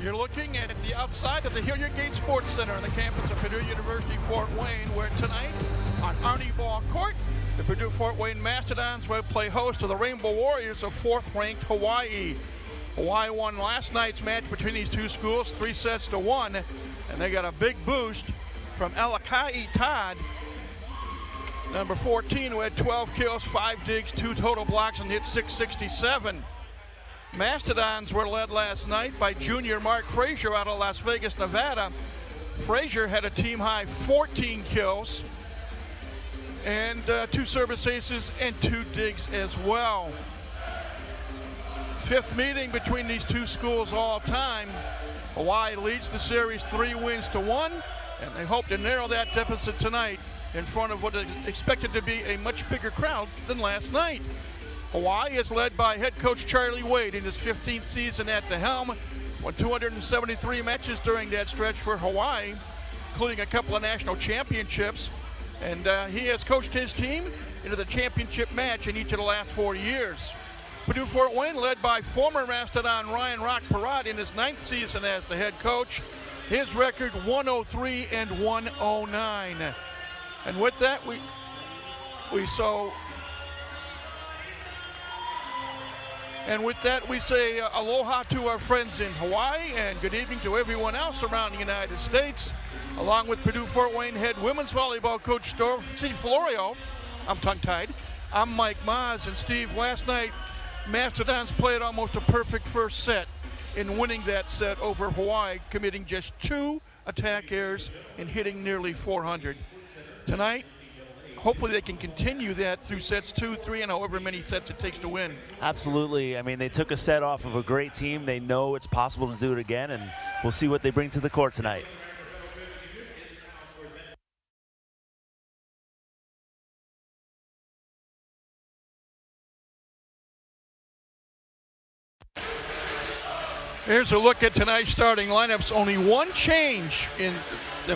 You're looking at the outside of the Hilliard Gate Sports Center on the campus of Purdue University Fort Wayne, where tonight on Arnie Ball Court, the Purdue Fort Wayne Mastodons will play host to the Rainbow Warriors of 4th-ranked Hawaii. Hawaii won last night's match between these two schools 3-1, and they got a big boost from Alakai Todd, number 14, who had 12 kills, 5 digs, 2 total blocks, and hit .667. Mastodons were led last night by junior Mark Frazier out of Las Vegas, Nevada. Frazier had a team-high 14 kills and 2 service aces and 2 digs as well. 5th meeting between these two schools all time. Hawaii leads the series 3-1, and they hope to narrow that deficit tonight in front of what is expected to be a much bigger crowd than last night. Hawaii is led by head coach Charlie Wade in his 15th season at the helm. Won 273 matches during that stretch for Hawaii, including a couple of national championships. And he has coached his team into the championship match in each of the last 4 years. Purdue Fort Wayne led by former Mastodon Ryan Rock Parrott in his 9th season as the head coach. His record 103 and 109. And with that, we say aloha to our friends in Hawaii and good evening to everyone else around the United States. Along with Purdue Fort Wayne head women's volleyball coach Steve Florio, I'm tongue-tied. I'm Mike Maas, and Steve, last night Mastodons played almost a perfect first set in winning that set over Hawaii, committing just 2 attack errors and hitting nearly 400. Tonight, hopefully they can continue that through sets 2, 3, and however many sets it takes to win. Absolutely. I mean, they took a set off of a great team. They know it's possible to do it again, and we'll see what they bring to the court tonight. Here's a look at tonight's starting lineups. Only one change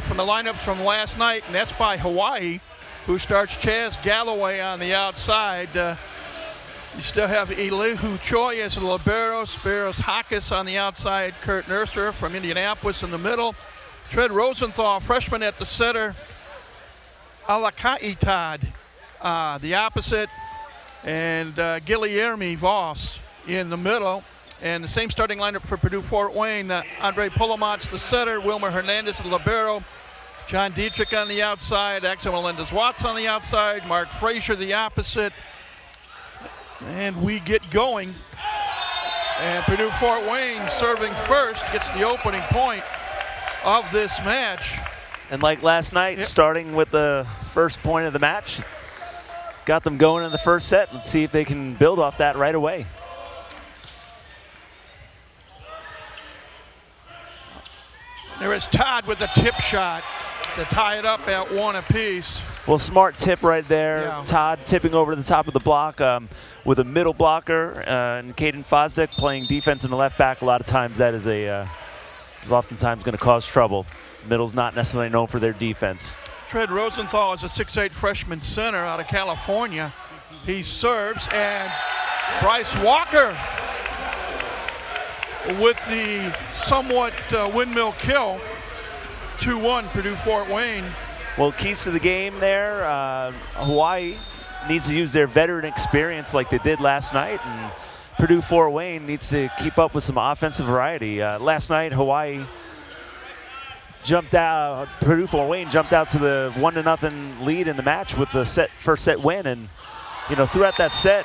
from the lineups from last night, and that's by Hawaii, who starts Chaz Galloway on the outside. You still have Elihu Choi as the liberos, Barros Hakis on the outside, Kurt Nurser from Indianapolis in the middle, Tread Rosenthal, freshman at the center, Alakai Todd the opposite, and Guilherme Voss in the middle. And the same starting lineup for Purdue Fort Wayne, Andre Polomatz, the center, Wilmer Hernandez, the libero, John Dietrich on the outside, Axel Melendez-Watts on the outside, Mark Frazier the opposite. And we get going. And Purdue Fort Wayne serving first gets the opening point of this match. And like last night, starting with the first point of the match, got them going in the first set. Let's see if they can build off that right away. There is Todd with the tip shot to tie it up at 1 apiece. Well, smart tip right there. Yeah. Todd tipping over the top of the block with a middle blocker, and Caden Fosdick playing defense in the left back. A lot of times that is oftentimes going to cause trouble. Middle's not necessarily known for their defense. Tread Rosenthal is a 6'8" freshman center out of California. He serves, and Bryce Walker with the somewhat windmill kill. 2-1 Purdue Fort Wayne. Well, keys to the game there. Hawaii needs to use their veteran experience like they did last night, and Purdue Fort Wayne needs to keep up with some offensive variety. Last night, Hawaii jumped out. Purdue Fort Wayne jumped out to the 1-0 lead in the match with the first set win, and throughout that set,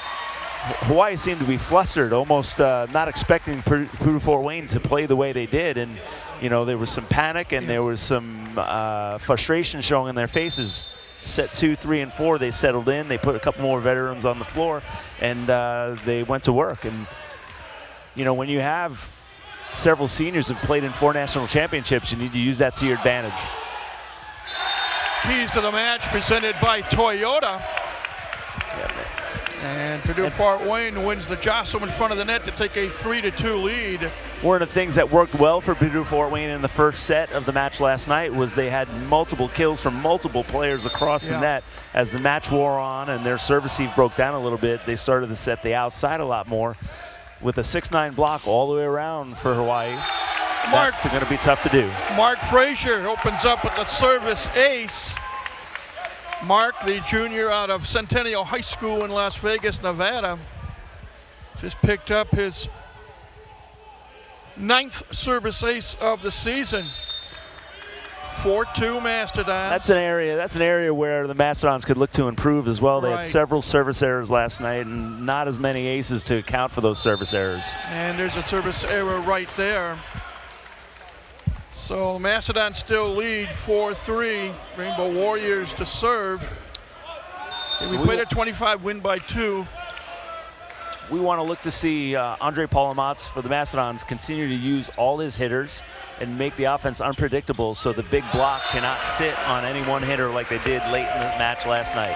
Hawaii seemed to be flustered, almost not expecting Purdue Fort Wayne to play the way they did. And, there was some panic and there was some frustration showing in their faces. Set 2, 3, and 4, they settled in. They put a couple more veterans on the floor, and they went to work. And, when you have several seniors who've played in 4 national championships, you need to use that to your advantage. Keys to the match presented by Toyota. And Purdue Fort Wayne wins the jostle in front of the net to take a 3-2 lead. One of the things that worked well for Purdue Fort Wayne in the first set of the match last night was they had multiple kills from multiple players across the net. As the match wore on and their service eve broke down a little bit, they started to set the outside a lot more with a 6-9 block all the way around for Hawaii. Mark, that's going to be tough to do. Mark Frazier opens up with the service ace. Mark, the junior out of Centennial High School in Las Vegas, Nevada, just picked up his 9th service ace of the season. 4-2 Mastodons. That's an area where the Mastodons could look to improve as well. They had several service errors last night and not as many aces to account for those service errors. And there's a service error right there. So Mastodons still lead 4-3. Rainbow Warriors to serve. We played a 25, win by 2. We want to look to see Andre Palomatz for the Mastodons continue to use all his hitters and make the offense unpredictable so the big block cannot sit on any one hitter like they did late in the match last night.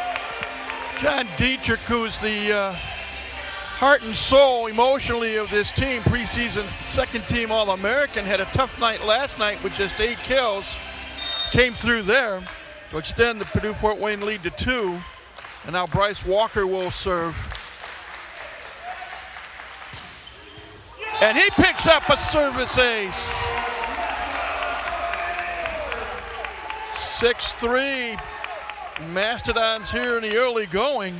John Dietrich, who's the heart and soul emotionally of this team, preseason second-team All-American, had a tough night last night with just 8 kills. Came through there to extend the Purdue-Fort Wayne lead to 2. And now Bryce Walker will serve. And he picks up a service ace. 6-3. Mastodons here in the early going.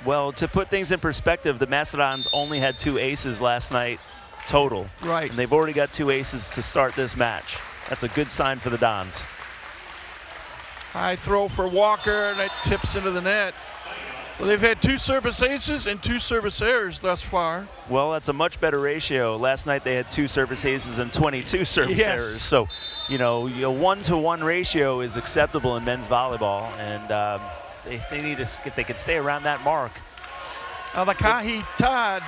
Well, to put things in perspective, the Mastodons only had 2 aces last night total. Right. And they've already got 2 aces to start this match. That's a good sign for the Dons. High throw for Walker, and it tips into the net. So they've had 2 service aces and 2 service errors thus far. Well, that's a much better ratio. Last night they had 2 service aces and 22 service errors. So, a 1-to-1 ratio is acceptable in men's volleyball, and they need to, if they can stay around that mark. Alakahi Todd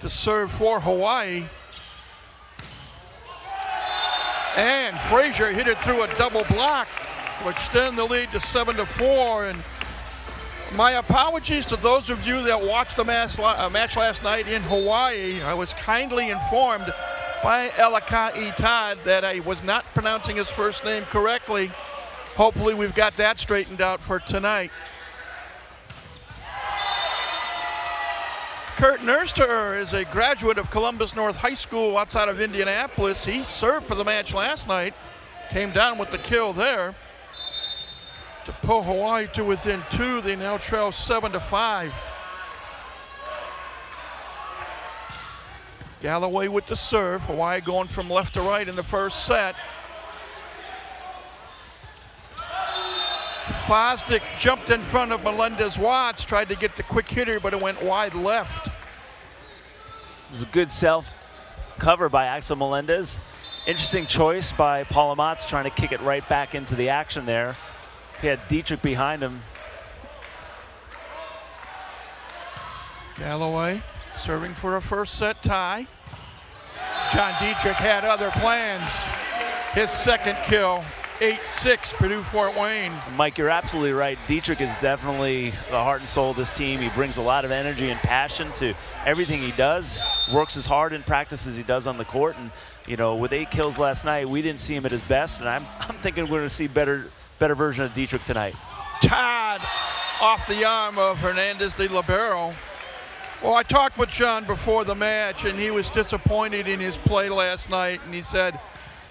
to serve for Hawaii. And Frazier hit it through a double block to extend the lead to 7-4. And my apologies to those of you that watched the match last night in Hawaii. I was kindly informed by Alakahi Todd that I was not pronouncing his first name correctly. Hopefully we've got that straightened out for tonight. Kurt Nerster is a graduate of Columbus North High School outside of Indianapolis. He served for the match last night, came down with the kill there to pull Hawaii to within 2. They now trail 7-5. Galloway with the serve. Hawaii going from left to right in the first set. Fosdick jumped in front of Melendez-Watts, tried to get the quick hitter, but it went wide left. It was a good self cover by Axel Melendez. Interesting choice by Palomatz, trying to kick it right back into the action there. He had Dietrich behind him. Galloway serving for a first set tie. John Dietrich had other plans. His second kill, 8-6, Purdue-Fort Wayne. Mike, you're absolutely right. Dietrich is definitely the heart and soul of this team. He brings a lot of energy and passion to everything he does. Works as hard in practice as he does on the court. And, with 8 kills last night, we didn't see him at his best. And I'm thinking we're going to see better version of Dietrich tonight. Todd off the arm of Hernandez de Libero. Well, I talked with John before the match, and he was disappointed in his play last night. And he said,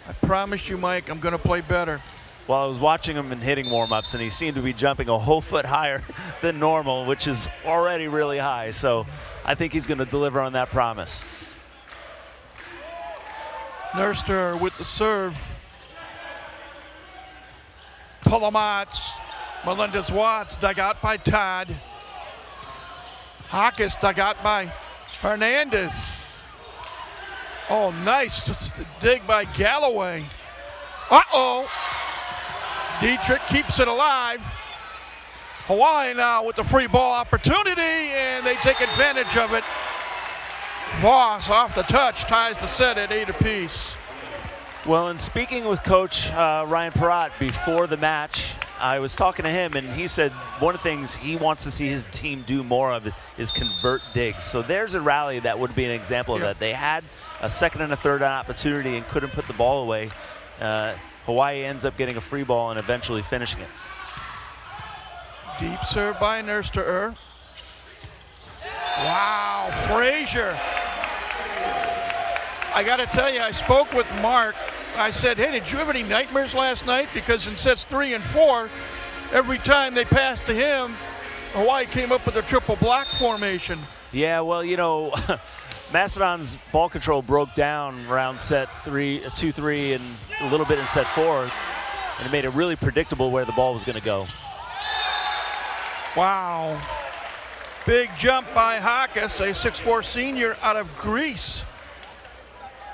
I promise you, Mike, I'm going to play better. Well, I was watching him in hitting warm-ups, and he seemed to be jumping a whole foot higher than normal, which is already really high. So I think he's going to deliver on that promise. Nerster with the serve. Palomatz, Melendez-Watts dug out by Todd. Hawkes dug out by Hernandez. Oh, nice dig by Galloway. Uh-oh. Dietrich keeps it alive. Hawaii now with the free ball opportunity, and they take advantage of it. Voss off the touch ties the set at 8 apiece. Well, in speaking with Coach Ryan Peratt before the match, I was talking to him, and he said one of the things he wants to see his team do more of is convert digs. So there's a rally that would be an example of that. They had a second and a third opportunity and couldn't put the ball away. Hawaii ends up getting a free ball and eventually finishing it. Deep serve by Nerster. Wow, Frazier. I got to tell you, I spoke with Mark. I said, hey, did you have any nightmares last night? Because in sets 3 and 4, every time they passed to him, Hawaii came up with a triple block formation. Yeah, well, you know, Macedon's ball control broke down around set 2-3, and a little bit in set 4, and it made it really predictable where the ball was going to go. Wow. Big jump by Hakas, a 6'4" senior out of Greece.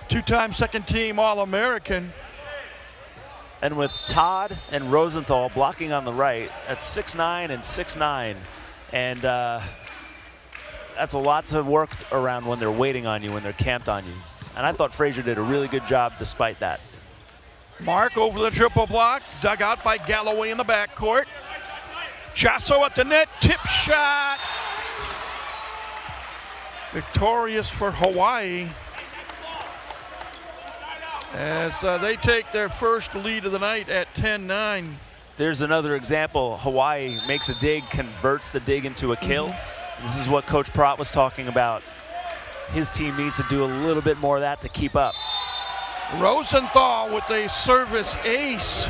Two-time second-team All-American. And with Todd and Rosenthal blocking on the right, that's 6'9" and 6'9". And that's a lot to work around when they're waiting on you, when they're camped on you. And I thought Frazier did a really good job despite that. Mark over the triple block, dug out by Galloway in the backcourt. Chasso at the net, tip shot. Victorious for Hawaii as they take their first lead of the night at 10-9. There's another example. Hawaii makes a dig, converts the dig into a kill. This is what Coach Pratt was talking about. His team needs to do a little bit more of that to keep up. Rosenthal with a service ace.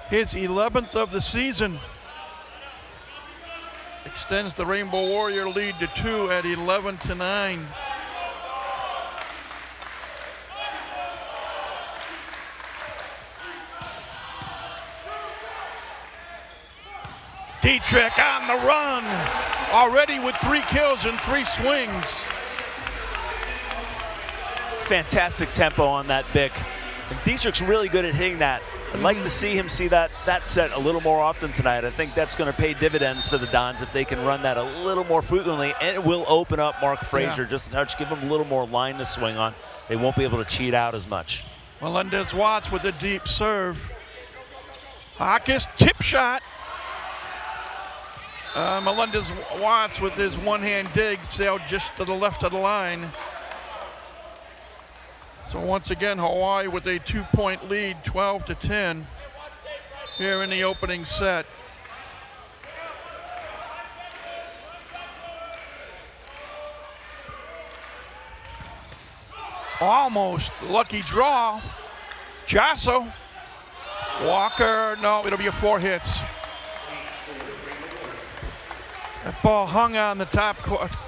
His 11th of the season. Extends the Rainbow Warrior lead to 2 at 11-9. Dietrich on the run, already with 3 kills and 3 swings. Fantastic tempo on that Bic. And Dietrich's really good at hitting that. I'd like to see him see that set a little more often tonight. I think that's going to pay dividends for the Dons if they can run that a little more frequently, and it will open up Mark Frazier just a touch, give him a little more line to swing on. They won't be able to cheat out as much. Melendez-Watts with a deep serve. Hakas tip shot. Melendez-Watts with his one-hand dig sailed just to the left of the line. So once again, Hawaii with a 2-point lead, 12-10, here in the opening set. Almost lucky draw. Jasso. Walker, no, it'll be a 4 hits. That ball hung on the top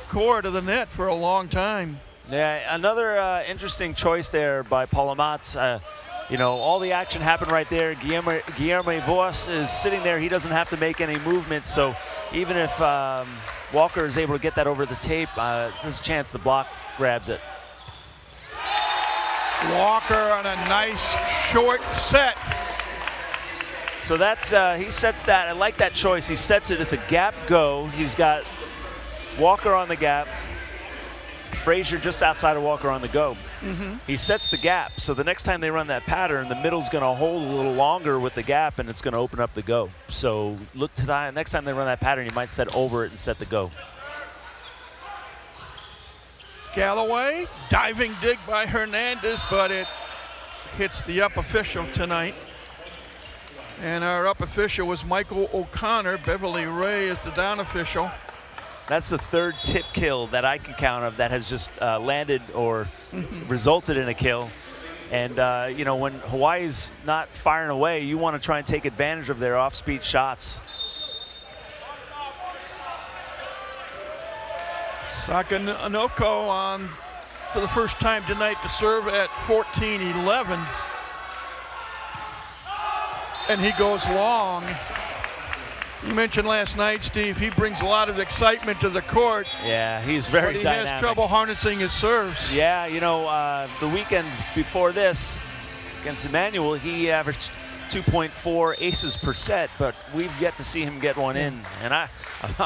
cord of the net for a long time. Yeah, another interesting choice there by Palomatz. You know, all the action happened right there. Guillermo Voss is sitting there. He doesn't have to make any movements. So even if Walker is able to get that over the tape, there's a chance the block grabs it. Walker on a nice short set. So that's, he sets that. I like that choice. He sets it. It's a gap go. He's got Walker on the gap. Frazier just outside of Walker on the go. He sets the gap, so the next time they run that pattern, the middle's going to hold a little longer with the gap, and it's going to open up the go. So look to that. Next time they run that pattern, you might set over it and set the go. Galloway, diving dig by Hernandez, but it hits the up official tonight. And our up official was Michael O'Connor. Beverly Ray is the down official. That's the 3rd tip kill that I can count of that has just landed or resulted in a kill. And, you know, when Hawaii's not firing away, you want to try and take advantage of their off-speed shots. Sakanoko on for the first time tonight to serve at 14-11. And he goes long. You mentioned last night, Steve, he brings a lot of excitement to the court. Yeah, he's very dynamic. But he has trouble harnessing his serves. Yeah, you know, the weekend before this against Emmanuel, he averaged 2.4 aces per set, but we've yet to see him get one in. And I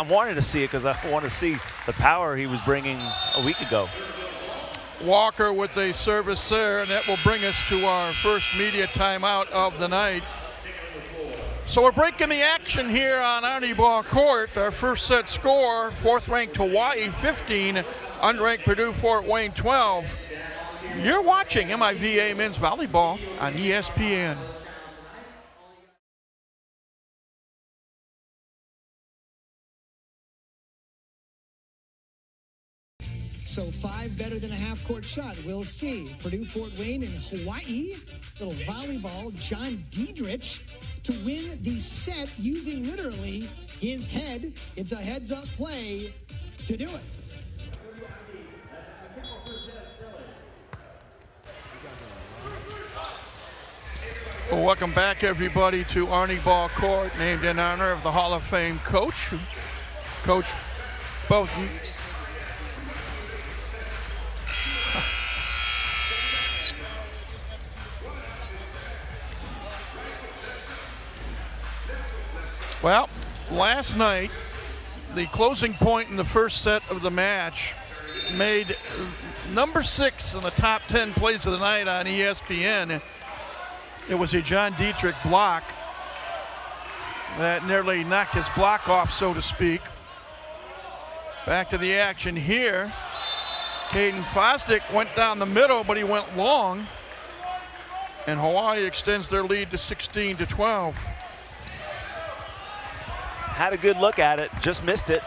wanted to see it because I want to see the power he was bringing a week ago. Walker with a service there, and that will bring us to our first media timeout of the night. So we're breaking the action here on Arnie Ball Court. Our first set score, 4th-ranked Hawaii 15, unranked Purdue Fort Wayne 12. You're watching MIVA Men's Volleyball on ESPN. So 5 better than a half-court shot. We'll see. Purdue Fort Wayne in Hawaii. Little volleyball. John Diedrich to win the set using literally his head. It's a heads-up play to do it. Well, welcome back, everybody, to Arnie Ball Court, named in honor of the Hall of Fame coach, who coached both. Well, last night, the closing point in the first set of the match made number 6 in the top 10 plays of the night on ESPN. It was a John Diedrich block that nearly knocked his block off, so to speak. Back to the action here. Caden Fosdick went down the middle, but he went long. And Hawaii extends their lead to 16-12. Had a good look at it, just missed it.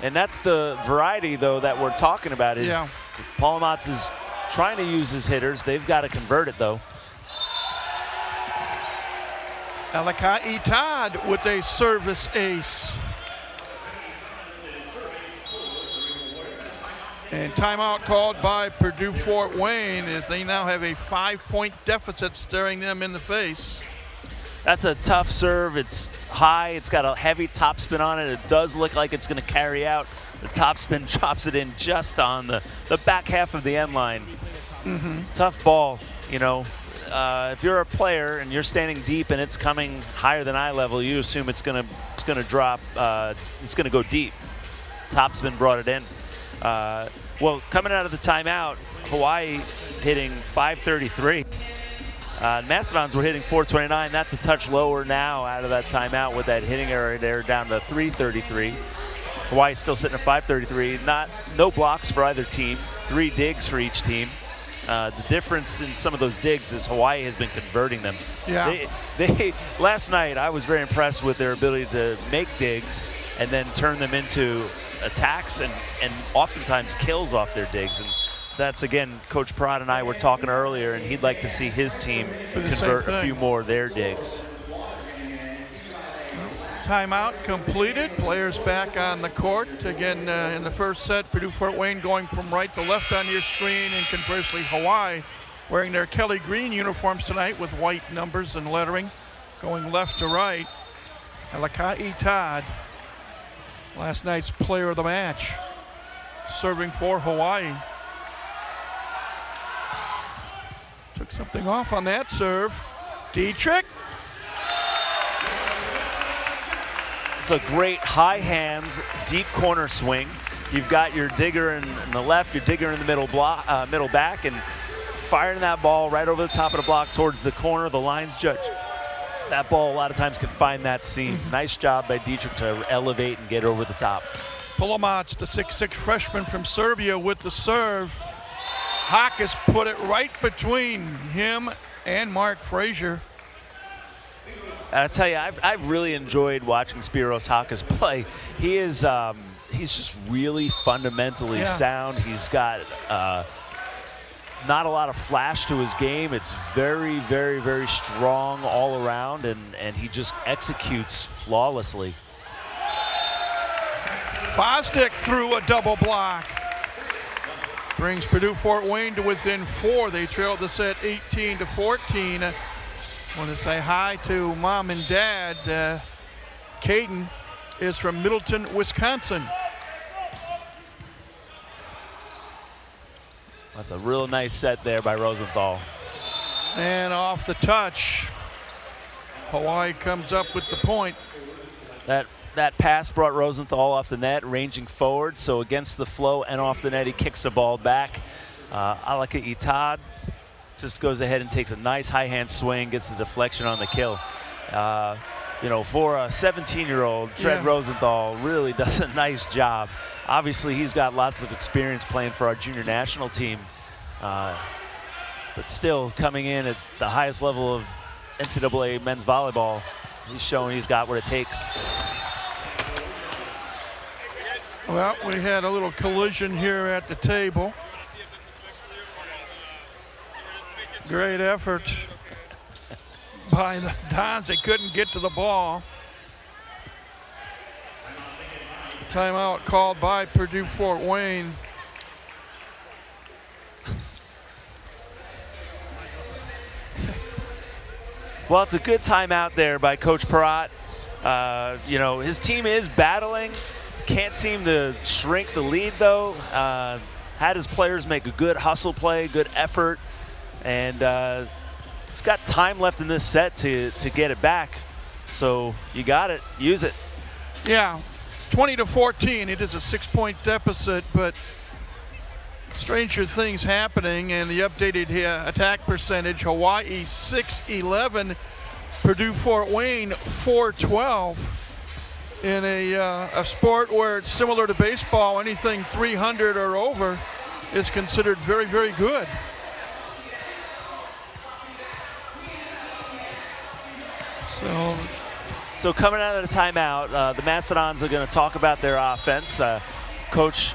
And that's the variety, though, that we're talking about. Is Palomatz is trying to use his hitters. They've got to convert it, though. Alakai Todd with a service ace. And timeout called by Purdue Fort Wayne as they now have a 5-point deficit staring them in the face. That's a tough serve. It's high. It's got a heavy topspin on it. It does look like it's going to carry out. The topspin chops it in just on the back half of the end line. Tough ball, you know. If you're a player and you're standing deep and it's coming higher than eye level, you assume it's going to drop. It's going to go deep. Topspin brought it in. Well, coming out of the timeout, Hawaii hitting 533. Mastodons were hitting 429. That's a touch lower now out of that timeout with that hitting error there, down to 333. Hawaii still sitting at 533. No blocks for either team. 3 digs for each team. The difference in some of those digs is Hawaii has been converting them. Yeah. They last night I was very impressed with their ability to make digs and then turn them into attacks and oftentimes kills off their digs. And that's, again, Coach Perrott and I were talking earlier, and he'd like to see his team convert a few more of their digs. Timeout completed. Players back on the court. Again, in the first set, Purdue Fort Wayne going from right to left on your screen, and conversely, Hawaii wearing their Kelly green uniforms tonight with white numbers and lettering, going left to right. Alakai Todd, last night's player of the match, serving for Hawaii. Took something off on that serve. Diedrich. It's a great high hands, deep corner swing. You've got your digger in the left, your digger in the middle back, and firing that ball right over the top of the block towards the corner. The lines judge that ball a lot of times can find that seam. Nice job by Diedrich to elevate and get over the top. Palomatz, the 6'6" freshman from Serbia, with the serve. Hawkes put it right between him and Mark Frazier. I tell you, I've really enjoyed watching Spiros Hawkes play. He is he's just really fundamentally sound. He's got not a lot of flash to his game. It's very, very, very strong all around, and he just executes flawlessly. Fosdick threw a double block. Brings Purdue Fort Wayne to within 4. They trailed the set 18-14. Want to say hi to Mom and Dad. Caden is from Middleton, Wisconsin. That's a real nice set there by Rosenthal. And off the touch, Hawaii comes up with the point. That pass brought Rosenthal off the net, ranging forward. So against the flow and off the net, he kicks the ball back. Alakai Todd just goes ahead and takes a nice high hand swing, gets the deflection on the kill. You know, for a 17-year-old, Tread Rosenthal really does a nice job. Obviously, he's got lots of experience playing for our junior national team, but still coming in at the highest level of NCAA men's volleyball, he's showing he's got what it takes. Well, we had a little collision here at the table. Great effort by the Dons. They couldn't get to the ball. Timeout called by Purdue Fort Wayne. Well, it's a good timeout there by Coach Peratt. You know, his team is battling. Can't seem to shrink the lead, though. Had his players make a good hustle play, good effort, and he's got time left in this set to get it back. So you got it. Use it. Yeah, it's 20-14. It is a 6-point deficit, but stranger things happening, and the updated attack percentage, Hawaii 6-11, Purdue Fort Wayne 4-12. In a sport where it's similar to baseball, anything 300 or over is considered very, very good. So coming out of the timeout, the Mastodons are going to talk about their offense. Coach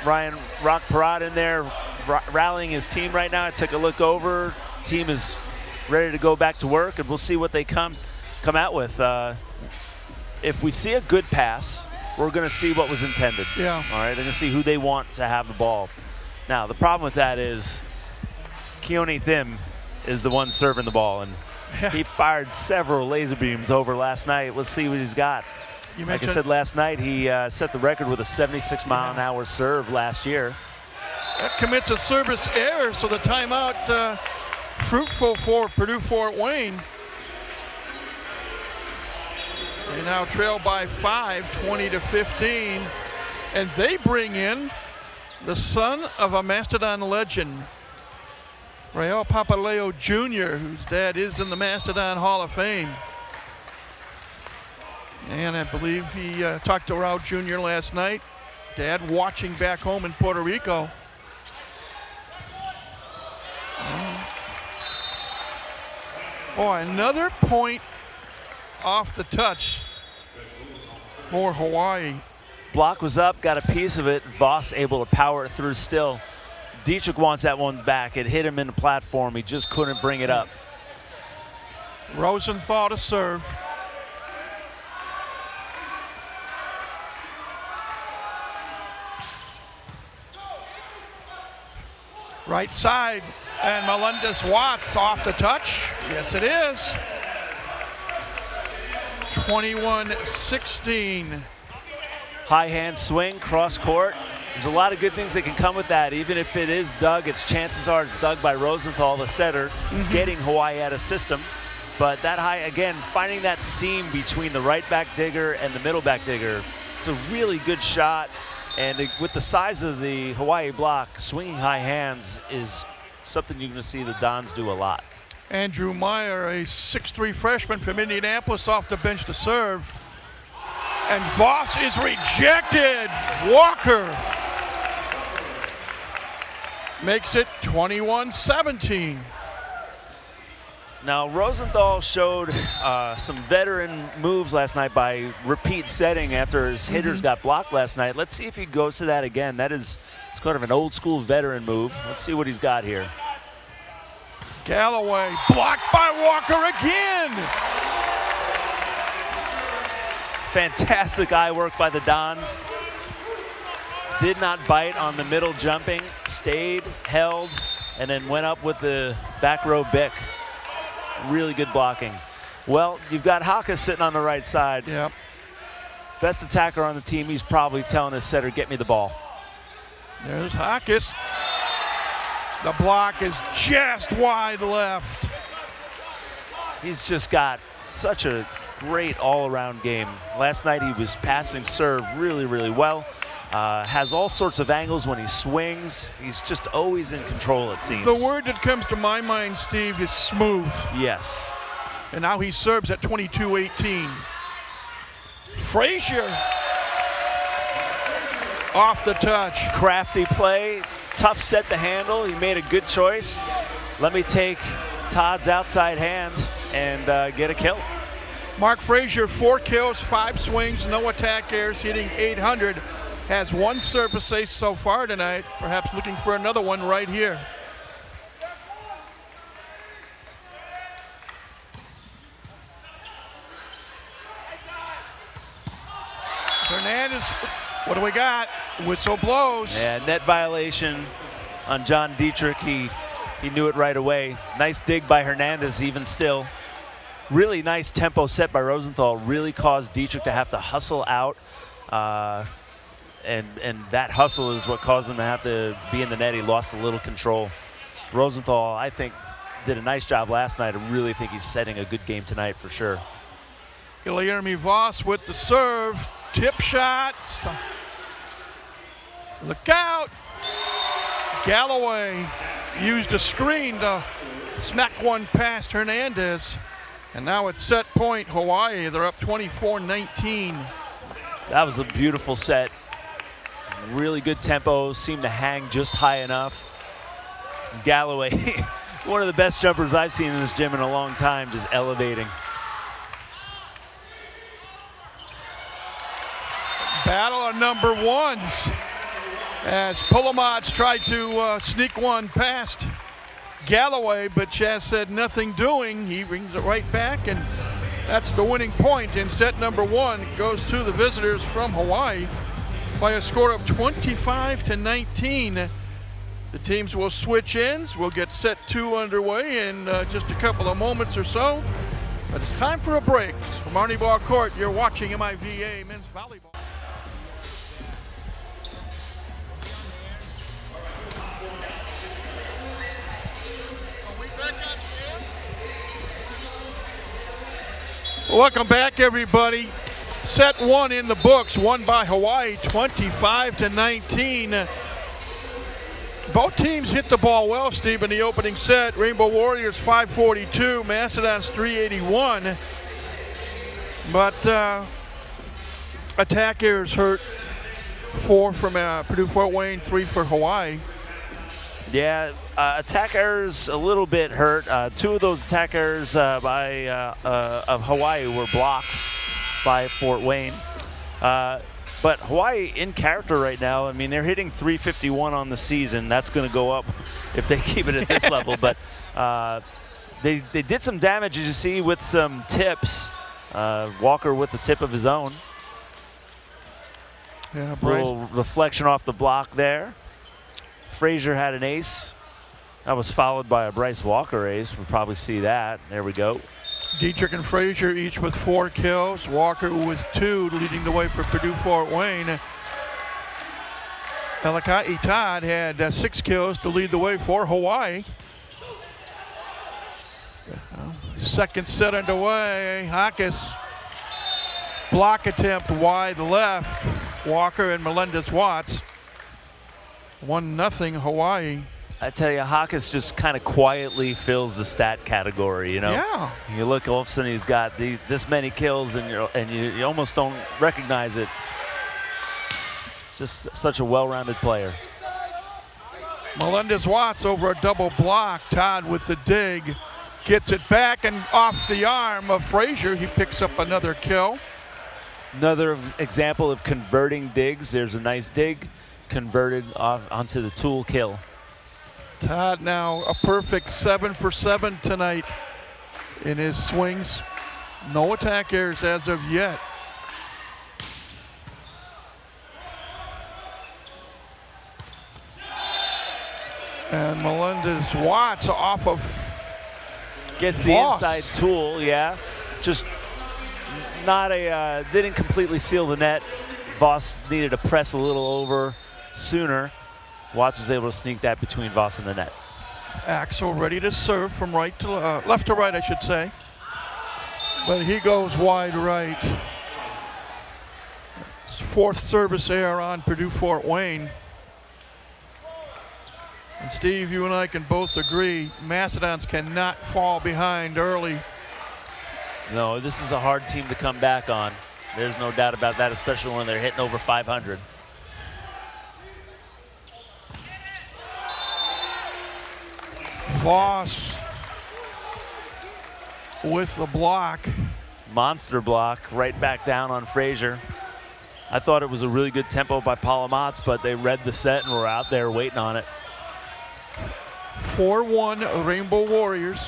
Ryan Rock Peratt in there rallying his team right now. I took a look over. Team is ready to go back to work, and we'll see what they come out with. If we see a good pass, we're going to see what was intended. Yeah. All right, they're going to see who they want to have the ball. Now, the problem with that is Keone Thim is the one serving the ball, and he fired several laser beams over last night. Let's see what he's got. Like I said last night, he set the record with a 76-mile-an-hour serve last year. That commits a service error, so the timeout fruitful for Purdue Fort Wayne. They now trail by 5, 20-15, and they bring in the son of a Mastodon legend, Rael Papaleo Jr., whose dad is in the Mastodon Hall of Fame. And I believe he talked to Raul Jr. last night. Dad watching back home in Puerto Rico. Oh, another point off the touch for Hawaii. Block was up, got a piece of it. Voss able to power it through still. Dietrich wants that one back. It hit him in the platform. He just couldn't bring it up. Rosenthal to serve. Right side, and Melendez-Watts off the touch. Yes, it is. 21-16. High hand swing, cross court. There's a lot of good things that can come with that. Even if it is dug, chances are it's dug by Rosenthal, the setter, getting Hawaii out of system. But that high, again, finding that seam between the right back digger and the middle back digger, it's a really good shot. And with the size of the Hawaii block, swinging high hands is something you're going to see the Dons do a lot. Andrew Meyer, a 6'3" freshman from Indianapolis, off the bench to serve. And Voss is rejected. Walker makes it 21-17. Now, Rosenthal showed some veteran moves last night by repeat setting after his hitters got blocked last night. Let's see if he goes to that again. It's kind of an old school veteran move. Let's see what he's got here. Galloway blocked by Walker again. Fantastic eye work by the Dons. Did not bite on the middle jumping, stayed, held, and then went up with the back row Bick. Really good blocking. Well, you've got Haka sitting on the right side. Yep. Best attacker on the team. He's probably telling his setter, get me the ball. There's Hakis. The block is just wide left. He's just got such a great all-around game. Last night he was passing serve really, really well. Has all sorts of angles when he swings. He's just always in control, it seems. The word that comes to my mind, Steve, is smooth. Yes. And now he serves at 22-18. Frazier off the touch. Crafty play, tough set to handle. He made a good choice. Let me take Todd's outside hand and get a kill. Mark Frazier, 4 kills, 5 swings, no attack errors, hitting .800. has one service ace so far tonight, perhaps looking for another one right here. Hernandez, what do we got? Whistle blows. Yeah, net violation on John Dietrich. He knew it right away. Nice dig by Hernandez, even still. Really nice tempo set by Rosenthal. Really caused Dietrich to have to hustle out. And that hustle is what caused him to have to be in the net. He lost a little control. Rosenthal, I think, did a nice job last night. I really think he's setting a good game tonight for sure. Guilherme Voss with the serve. Tip shot. Look out. Galloway used a screen to smack one past Hernandez. And now it's set point Hawaii. They're up 24-19. That was a beautiful set. Really good tempo. Seemed to hang just high enough. Galloway, one of the best jumpers I've seen in this gym in a long time, just elevating. Battle of number ones as Polomac tried to sneak one past Galloway, but Chaz said nothing doing. He brings it right back, and that's the winning point in set number one. It goes to the visitors from Hawaii by a score of 25-19. The teams will switch ends. We'll get set two underway in just a couple of moments or so. But it's time for a break. From Arnie Ball Court, you're watching MIVA Men's Volleyball. Welcome back, everybody. Set one in the books, won by Hawaii 25-19. Both teams hit the ball well, Steve, in the opening set. Rainbow Warriors 542, Macedon's 381. But attack errors hurt. 4 from Purdue Fort Wayne, 3 for Hawaii. Yeah, attack errors a little bit hurt. 2 of those attack errors of Hawaii were blocks by Fort Wayne. But Hawaii in character right now. I mean, they're hitting 351 on the season. That's going to go up if they keep it at this level. But they did some damage, as you see, with some tips. Walker with the tip of his own. Yeah, a little reflection off the block there. Frazier had an ace. That was followed by a Bryce Walker ace. We'll probably see that. There we go. Dietrich and Frazier each with 4 kills. Walker with 2, leading the way for Purdue Fort Wayne. Elaka'i Todd had 6 kills to lead the way for Hawaii. Second set underway. Hawkes block attempt wide left. Walker and Melendez-Watts. 1-0 Hawaii. I tell you, Hawkes just kind of quietly fills the stat category, you know? Yeah. You look, all of a sudden he's got this many kills, and you almost don't recognize it. Just such a well-rounded player. Melendez-Watts over a double block. Todd with the dig. Gets it back and off the arm of Frazier. He picks up another kill. Another example of converting digs. There's a nice dig converted off onto the tool kill. Todd now a perfect 7 for 7 tonight in his swings. No attack errors as of yet. And Melendez-Watts off of gets the Voss. inside tool, yeah. Just not didn't completely seal the net. Voss needed to press a little over sooner. Watts was able to sneak that between Voss and the net. Axel ready to serve from right to left to right, I should say. But he goes wide right. It's 4th service error on Purdue Fort Wayne. And Steve, you and I can both agree, Macedons cannot fall behind early. No, this is a hard team to come back on. There's no doubt about that, especially when they're hitting over 500. Voss with the block. Monster block right back down on Frazier. I thought it was a really good tempo by Palomatz, but they read the set and were out there waiting on it. 4-1 Rainbow Warriors.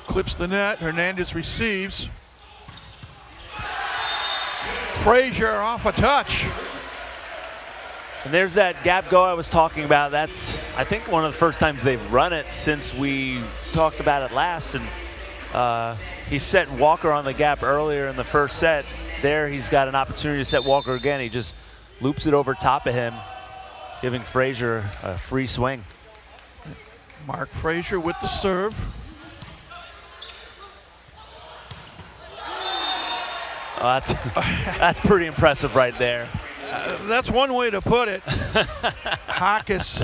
Clips the net. Hernandez receives. Frazier off a touch. And there's that gap go I was talking about. That's, I think, one of the first times they've run it since we talked about it last. And he set Walker on the gap earlier in the first set. There he's got an opportunity to set Walker again. He just loops it over top of him, giving Frazier a free swing. Mark Frazier with the serve. That's pretty impressive right there. That's one way to put it. Hawkes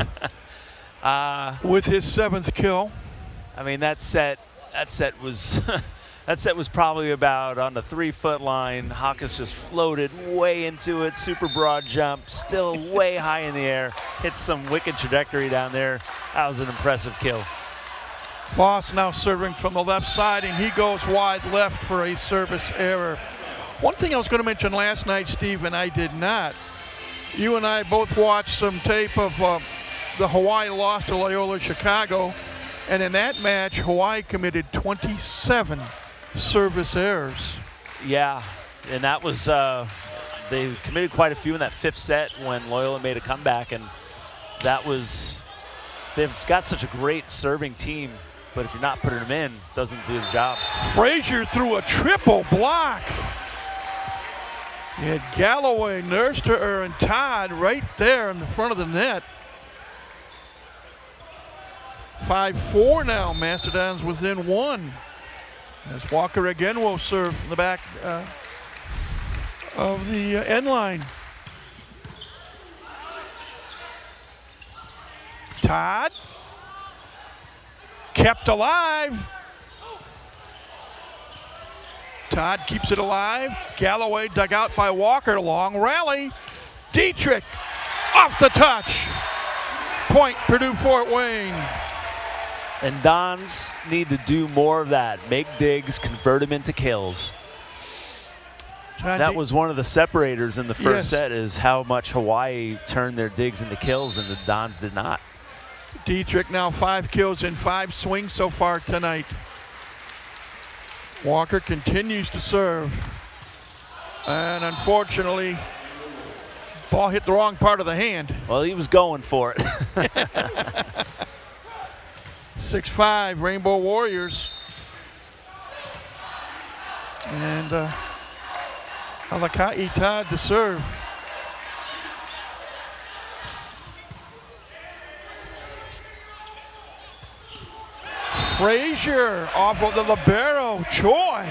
with his 7th kill. I mean, that set was that set was probably about on the 3-foot line. Hawkes just floated way into it, super broad jump, still way high in the air, hits some wicked trajectory down there. That was an impressive kill. Voss now serving from the left side, and he goes wide left for a service error. One thing I was going to mention last night, Steve, and I did not. You and I both watched some tape of the Hawaii loss to Loyola Chicago, and in that match, Hawaii committed 27 service errors. Yeah, and that was, they committed quite a few in that 5th set when Loyola made a comeback, and that was, they've got such a great serving team, but if you're not putting them in, it doesn't do the job. Frazier threw a triple block. You had Galloway, Nurster, and Todd right there in the front of the net. 5-4 now. Macedon's within 1. As Walker again will serve from the back of the end line. Todd kept alive. Todd keeps it alive. Galloway dug out by Walker. Long rally. Dietrich off the touch. Point, Purdue Fort Wayne. And Dons need to do more of that. Make digs, convert them into kills. That was one of the separators in the first set, is how much Hawaii turned their digs into kills and the Dons did not. Dietrich now 5 kills in 5 swings so far tonight. Walker continues to serve. And unfortunately, ball hit the wrong part of the hand. Well, he was going for it. 6-5 Rainbow Warriors. And Alakai Todd to serve. Frazier off of the libero, Choi.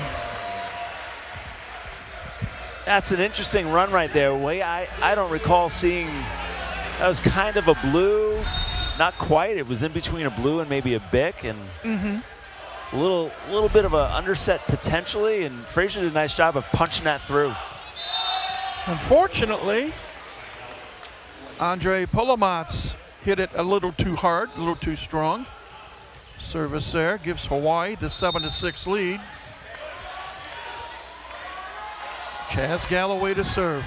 That's an interesting run right there. I don't recall seeing, that was kind of a blue, not quite. It was in between a blue and maybe a bic, and a little bit of an underset potentially, and Frazier did a nice job of punching that through. Unfortunately, Andre Palomatz hit it a little too hard, a little too strong. Service there gives Hawaii the 7-6 lead. Chaz Galloway to serve.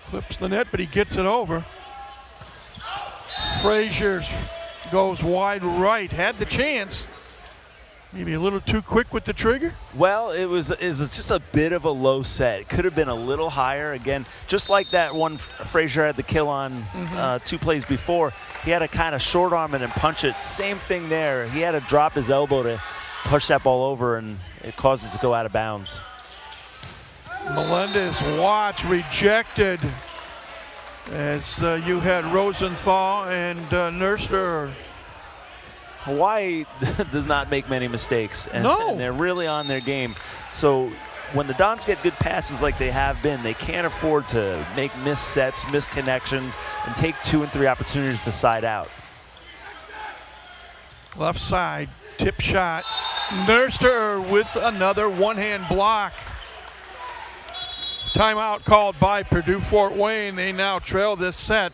Clips the net, but he gets it over. Frazier goes wide right, had the chance. Maybe a little too quick with the trigger? Well, it was just a bit of a low set. It could have been a little higher. Again, just like that one Frazier had the kill on 2 plays before, he had to kind of short arm it and punch it. Same thing there. He had to drop his elbow to push that ball over, and it caused it to go out of bounds. Melendez watch rejected as you had Rosenthal and Nurster. Hawaii does not make many mistakes, and they're really on their game. So when the Dons get good passes like they have been, they can't afford to make missed sets, missed connections, and take 2 and 3 opportunities to side out. Left side, tip shot. Nurster with another one-hand block. Timeout called by Purdue Fort Wayne. They now trail this set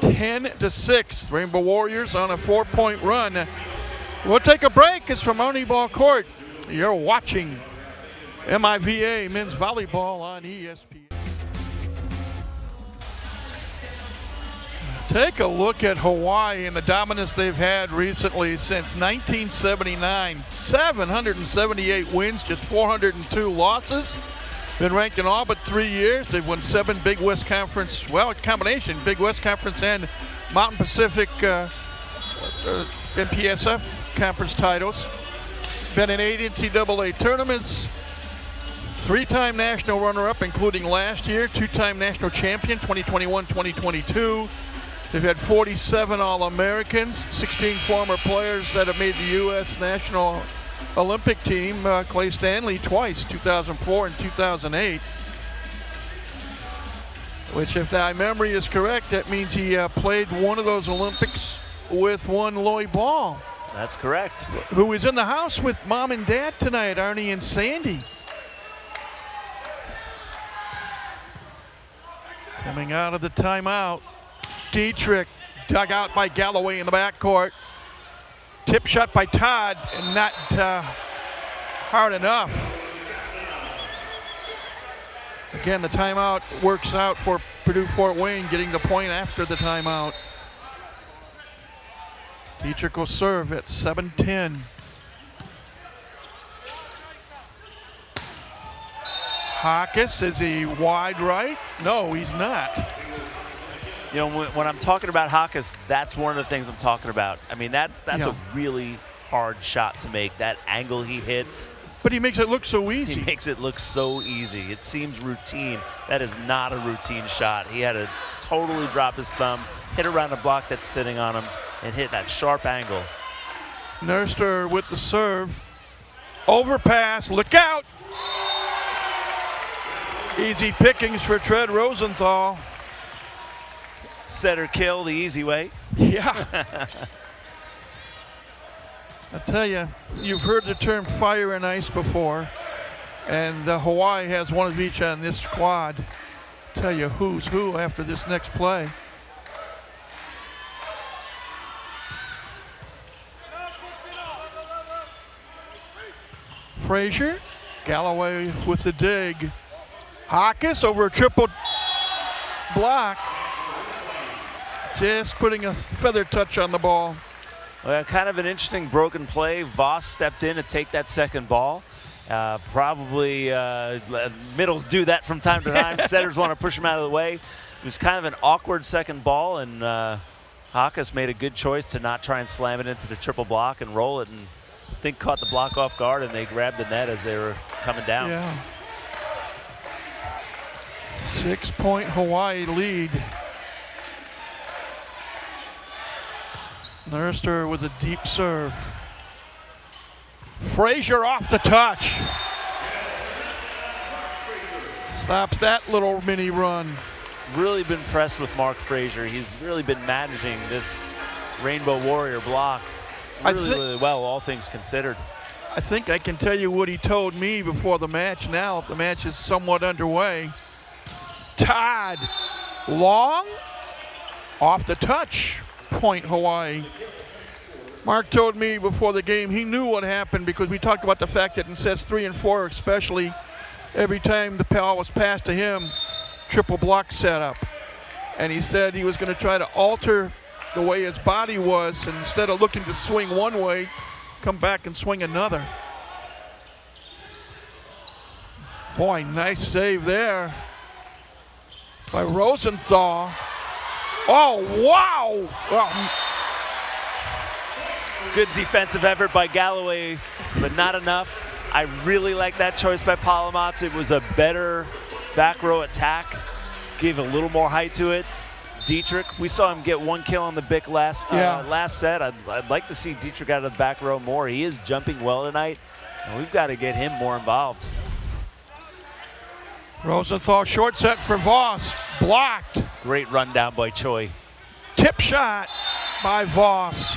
10-6. Rainbow Warriors on a 4-point run We'll take a break. It's from Moneyball Court. You're watching MIVA Men's Volleyball on ESPN. Take a look at Hawaii and the dominance they've had recently since 1979. 778 wins, just 402 losses. Been ranked in all but 3 years. They've won 7 Big West Conference, well, a combination, Big West Conference and Mountain Pacific NPSF Conference titles. Been in 8 NCAA tournaments. 3-time national runner-up, including last year. 2-time national champion, 2021, 2022. They've had 47 All-Americans, 16 former players that have made the U.S. national Olympic team. Clay Stanley twice, 2004 and 2008. Which, if my memory is correct, that means he played one of those Olympics with one Loy Ball. That's correct. Who is in the house with Mom and Dad tonight, Arnie and Sandy. Coming out of the timeout. Dietrich dug out by Galloway in the backcourt. Tip shot by Todd and not hard enough. Again, the timeout works out for Purdue Fort Wayne, getting the point after the timeout. Dietrich will serve at 7-10. Hawkes, is he wide right? No, he's not. You know, when I'm talking about Hawkes, that's one of the things I'm talking about. I mean, that's a really hard shot to make. That angle he hit. But he makes it look so easy. He makes it look so easy. It seems routine. That is not a routine shot. He had to totally drop his thumb, hit around the block that's sitting on him, and hit that sharp angle. Nurster with the serve. Overpass, look out! Easy pickings for Tread Rosenthal. Set or kill the easy way. Yeah. I tell you, you've heard the term fire and ice before, and Hawaii has one of each on this squad. Tell you who's who after this next play. Frazier, Galloway with the dig. Hawkes over a triple block. Just putting a feather touch on the ball. Well, kind of an interesting broken play. Voss stepped in to take that second ball. Probably middles do that from time to time. Setters want to push him out of the way. It was kind of an awkward second ball, and Hawkes made a good choice to not try and slam it into the triple block and roll it, and I think caught the block off guard, and they grabbed the net as they were coming down. Yeah. 6-point Hawaii lead. Nurster with a deep serve. Frazier off the touch. Stops that little mini run. Really been impressed with Mark Frazier. He's really been managing this Rainbow Warrior block really well, all things considered. I think I can tell you what he told me before the match now, if the match is somewhat underway. Todd, long, off the touch. Point Hawaii. Mark told me before the game he knew what happened because we talked about the fact that in sets 3 and 4 especially, every time the ball was passed to him, triple block set up. And he said he was going to try to alter the way his body was, and instead of looking to swing one way, come back and swing another. Boy, nice save there by Rosenthal. Oh, wow! Well, good defensive effort by Galloway, but not enough. I really like that choice by Palamatz. It was a better back row attack, gave a little more height to it. Dietrich, we saw him get 1 kill on the Bic last set. I'd like to see Dietrich out of the back row more. He is jumping well tonight, and we've got to get him more involved. Rosenthal short set for Voss, blocked. Great run down by Choi. Tip shot by Voss.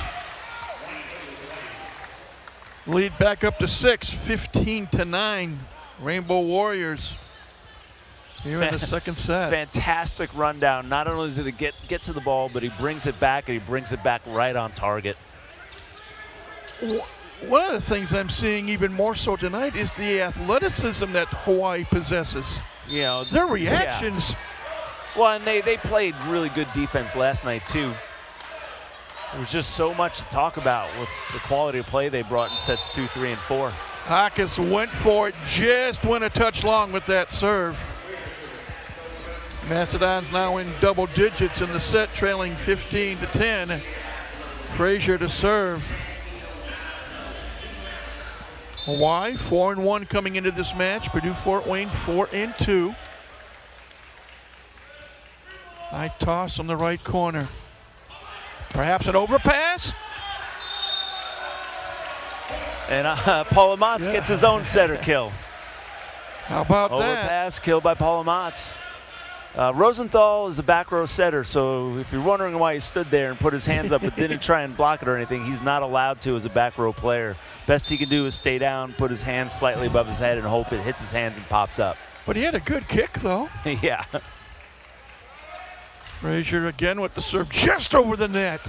Lead back up to 6, 15-9. Rainbow Warriors here in the second set. Fantastic rundown. Not only does it get to the ball, but he brings it back, and he brings it back right on target. One of the things I'm seeing even more so tonight is the athleticism that Hawaii possesses. You know, Their reactions. Yeah. Well, and they played really good defense last night, too. There was just so much to talk about with the quality of play they brought in sets 2, 3, and 4. Hawkes went for it, just went a touch long with that serve. Macedon's now in double digits in the set, trailing 15-10. Frazier to serve. Hawaii 4-1 coming into this match. Purdue Fort Wayne 4-2. High toss on the right corner. Perhaps an overpass. And Paul Amatz gets his own setter kill. How about that? Overpass, kill by Paul Amatz. Rosenthal is a back row setter, so if you're wondering why he stood there and put his hands up but didn't try and block it or anything, he's not allowed to as a back row player. Best he can do is stay down, put his hands slightly above his head, and hope it hits his hands and pops up. But he had a good kick, though. Yeah. Frazier again with the serve just over the net.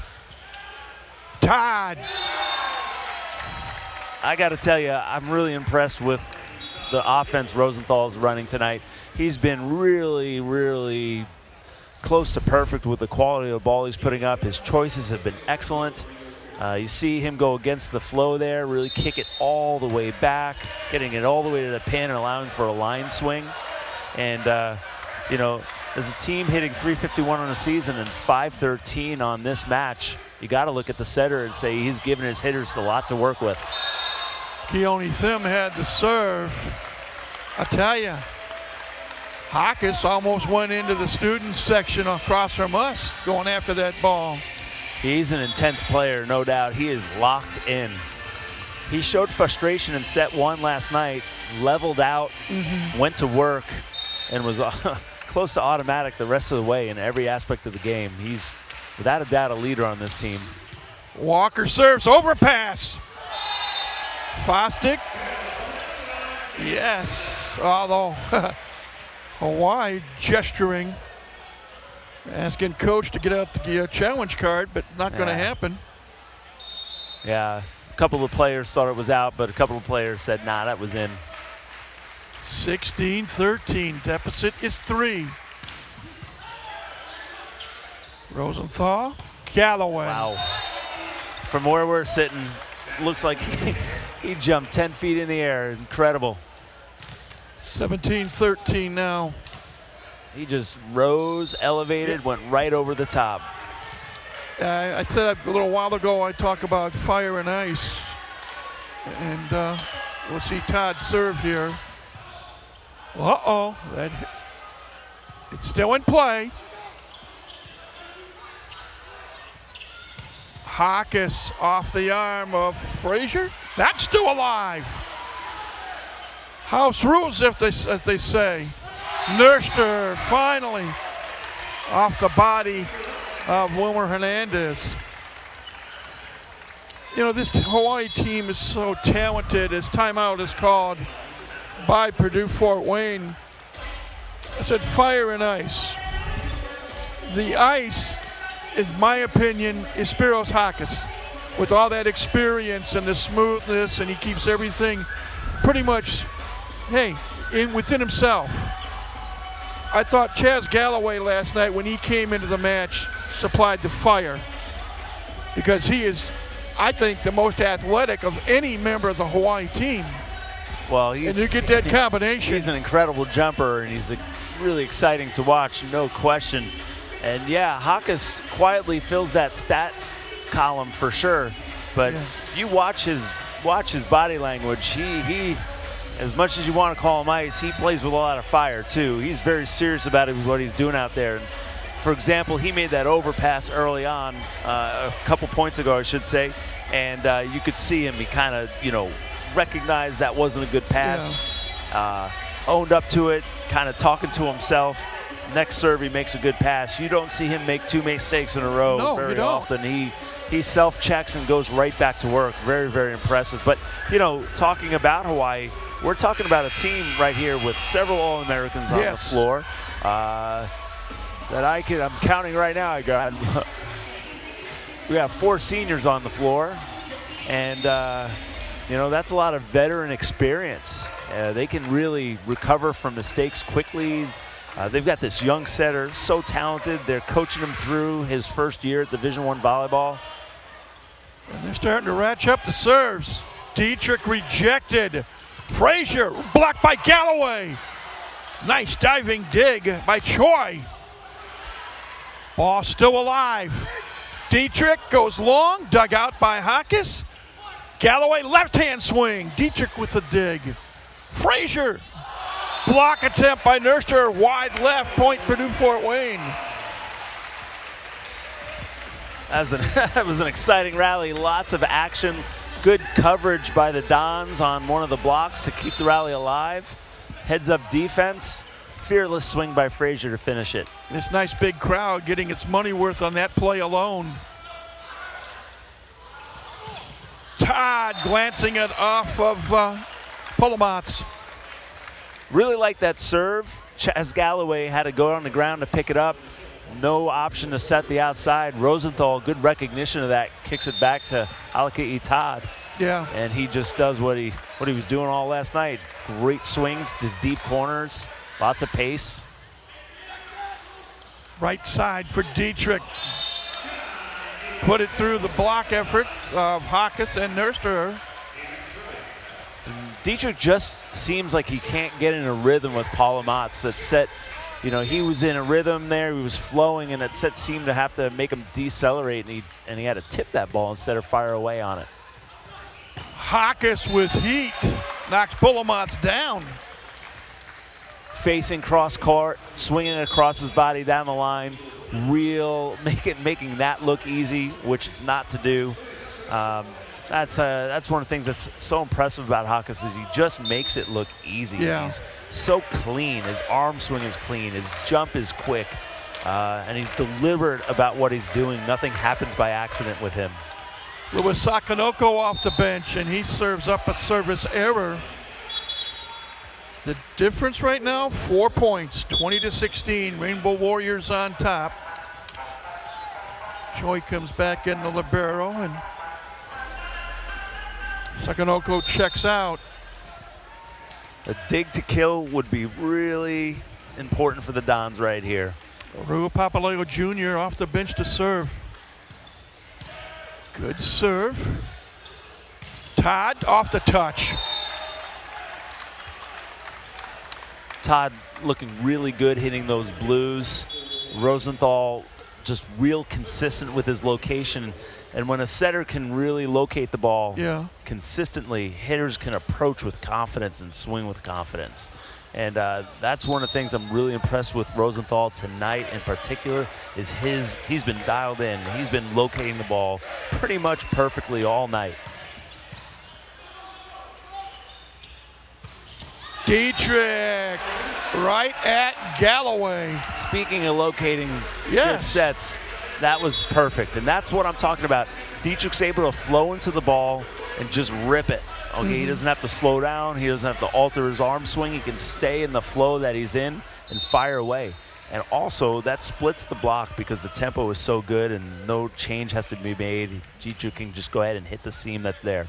Todd. I got to tell you, I'm really impressed with the offense Rosenthal's running tonight. He's been really, really close to perfect with the quality of the ball he's putting up. His choices have been excellent. You see him go against the flow there, really kick it all the way back, getting it all the way to the pin and allowing for a line swing. And, you know, as a team hitting .351 on the season and .513 on this match, you got to look at the setter and say he's given his hitters a lot to work with. Keone Thim had the serve. I tell you, Hawkes almost went into the students section across from us going after that ball. He's an intense player, no doubt. He is locked in. He showed frustration in set 1 last night, leveled out, went to work, and was close to automatic the rest of the way in every aspect of the game. He's, without a doubt, a leader on this team. Walker serves, overpass. Fosdick, yes, although Hawaii gesturing, asking coach to get out the challenge card, but not going to happen. Yeah, a couple of players thought it was out, but a couple of players said, nah, that was in. 16-13, deficit is 3. Rosenthal, Galloway. Wow. From where we're sitting, looks like he jumped 10 feet in the air. Incredible. 17-13 now. He just rose, elevated, went right over the top. I said a little while ago I talk about fire and ice. And we'll see Todd serve here. Uh-oh. It's still in play. Hawkes off the arm of Frazier. That's still alive. House rules, as they say. Nurster finally off the body of Wilmer Hernandez. You know, this Hawaii team is so talented. As timeout is called by Purdue Fort Wayne. I said fire and ice. The ice, in my opinion, is Spiros Hawkes. With all that experience and the smoothness, and he keeps everything pretty much, within himself. I thought Chaz Galloway last night, when he came into the match, supplied the fire. Because he is, I think, the most athletic of any member of the Hawaii team. Well, and you get that combination. He's an incredible jumper, and he's really exciting to watch, no question. And yeah, Hawkes quietly fills that stat column for sure. But if you watch his body language, he as much as you want to call him ice, he plays with a lot of fire too. He's very serious about what he's doing out there. And for example, he made that overpass early on, a couple points ago, I should say, and you could see him. He kind of, recognized that wasn't a good pass, owned up to it, kind of talking to himself. Next serve, he makes a good pass. You don't see him make 2 mistakes in a row very often. He self-checks and goes right back to work. Very, very impressive. But, talking about Hawaii, we're talking about a team right here with several All-Americans on the floor. That I'm counting right now. We have 4 seniors on the floor. And, that's a lot of veteran experience. They can really recover from mistakes quickly. They've got this young setter, so talented. They're coaching him through his first year at Division I volleyball. And they're starting to ratchet up the serves. Dietrich rejected. Frazier blocked by Galloway. Nice diving dig by Choi. Ball still alive. Dietrich goes long, dug out by Hawkes. Galloway left-hand swing. Dietrich with the dig. Frazier. Block attempt by Nurster. Wide left, point Purdue Fort Wayne. That was an exciting rally. Lots of action. Good coverage by the Dons on one of the blocks to keep the rally alive. Heads up defense. Fearless swing by Frazier to finish it. This nice big crowd getting its money worth on that play alone. Todd glancing it off of Polomatz. Really like that serve. Chaz Galloway had to go on the ground to pick it up. No option to set the outside. Rosenthal, good recognition of that, kicks it back to Alaki Todd. Yeah. And he just does what he was doing all last night. Great swings to deep corners, lots of pace. Right side for Dietrich. Put it through the block efforts of Hawkes and Nurster. Dietrich just seems like he can't get in a rhythm with Polomatz. That set, he was in a rhythm there, he was flowing, and that set seemed to have to make him decelerate, and he had to tip that ball instead of fire away on it. Hawkes with heat knocks Polomatz down. Facing cross court, swinging it across his body down the line, making that look easy, which it's not to do. That's one of the things that's so impressive about Hawkes is he just makes it look easy. Yeah. He's so clean. His arm swing is clean. His jump is quick. And he's deliberate about what he's doing. Nothing happens by accident with him. Louis Sakanoko off the bench, and he serves up a service error. The difference right now, 4 points, 20-16. Rainbow Warriors on top. Choi comes back in the libero, and Sakanoko checks out. A dig to kill would be really important for the Dons right here. Rua Papaleo Jr. off the bench to serve. Good serve. Todd off the touch. Todd looking really good hitting those blues. Rosenthal just real consistent with his location. And when a setter can really locate the ball consistently, hitters can approach with confidence and swing with confidence. And that's one of the things I'm really impressed with Rosenthal tonight in particular is he's been dialed in. He's been locating the ball pretty much perfectly all night. Dietrich right at Galloway. Speaking of locating good sets, that was perfect. And that's what I'm talking about. Dietrich's able to flow into the ball and just rip it. Okay, He doesn't have to slow down. He doesn't have to alter his arm swing. He can stay in the flow that he's in and fire away. And also, that splits the block because the tempo is so good and no change has to be made. Dietrich can just go ahead and hit the seam that's there.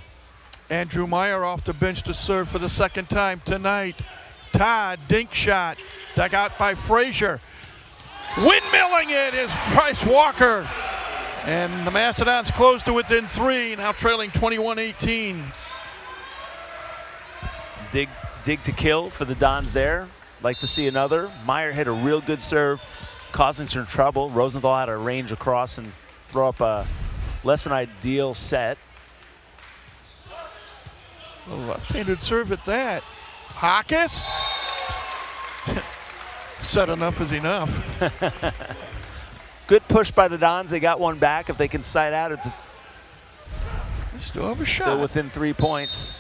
Andrew Meyer off the bench to serve for the second time tonight. Todd, dink shot, dug out by Frazier. Windmilling it is Bryce Walker. And the Mastodons close to within 3, now trailing 21-18. Dig to kill for the Dons there. Like to see another. Meyer hit a real good serve, causing some trouble. Rosenthal had to range across and throw up a less than ideal set. A left-handed serve at that. Hawkes. Said enough is enough. Good push by the Dons. They got one back. If they can side out, it's They still have a shot. still within 3 points.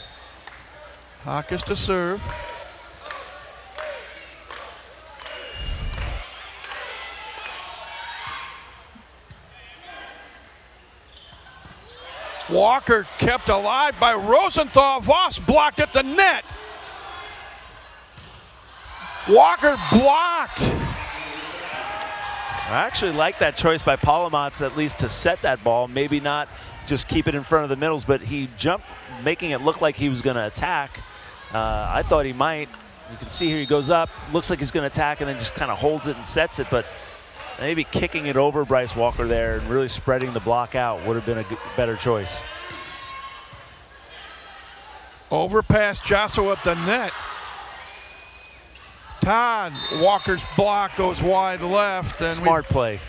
Hawkes to serve. Walker kept alive by Rosenthal. Voss blocked at the net. Walker blocked. I actually like that choice by Polomatz, at least to set that ball. Maybe not just keep it in front of the middles, but he jumped, making it look like he was going to attack. I thought he might. You can see here he goes up, looks like he's going to attack, and then just kind of holds it and sets it, but maybe kicking it over Bryce Walker there and really spreading the block out would have been a better choice. Overpass Josso at the net. Todd, Walker's block goes wide left. And smart play.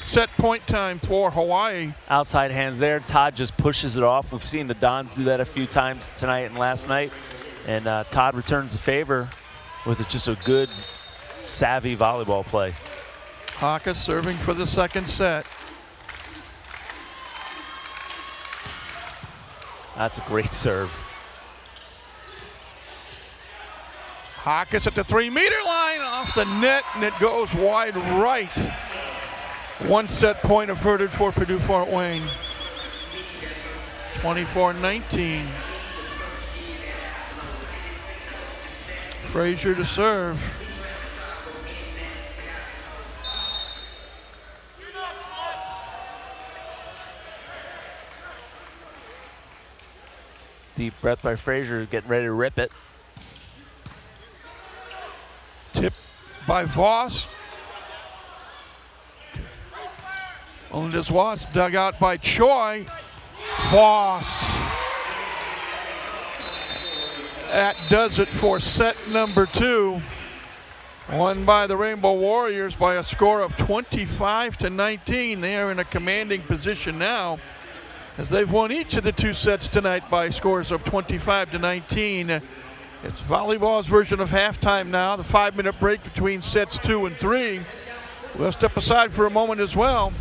Set point time for Hawaii. Outside hands there. Todd just pushes it off. We've seen the Dons do that a few times tonight and last night. And Todd returns the favor with just a good, savvy volleyball play. Haka serving for the second set. That's a great serve. Hawkins at the 3-meter line, off the net, and it goes wide right. One set point averted for Purdue Fort Wayne. 24-19. Frazier to serve. Deep breath by Frazier, getting ready to rip it. Tip by Voss. Olyndus Watts dug out by Choi. Voss. That does it for set number 2. Won by the Rainbow Warriors by a score of 25-19. They are in a commanding position now, as they've won each of the 2 sets tonight by scores of 25-19. It's volleyball's version of halftime now, the 5-minute break between sets 2 and 3. We'll step aside for a moment as well.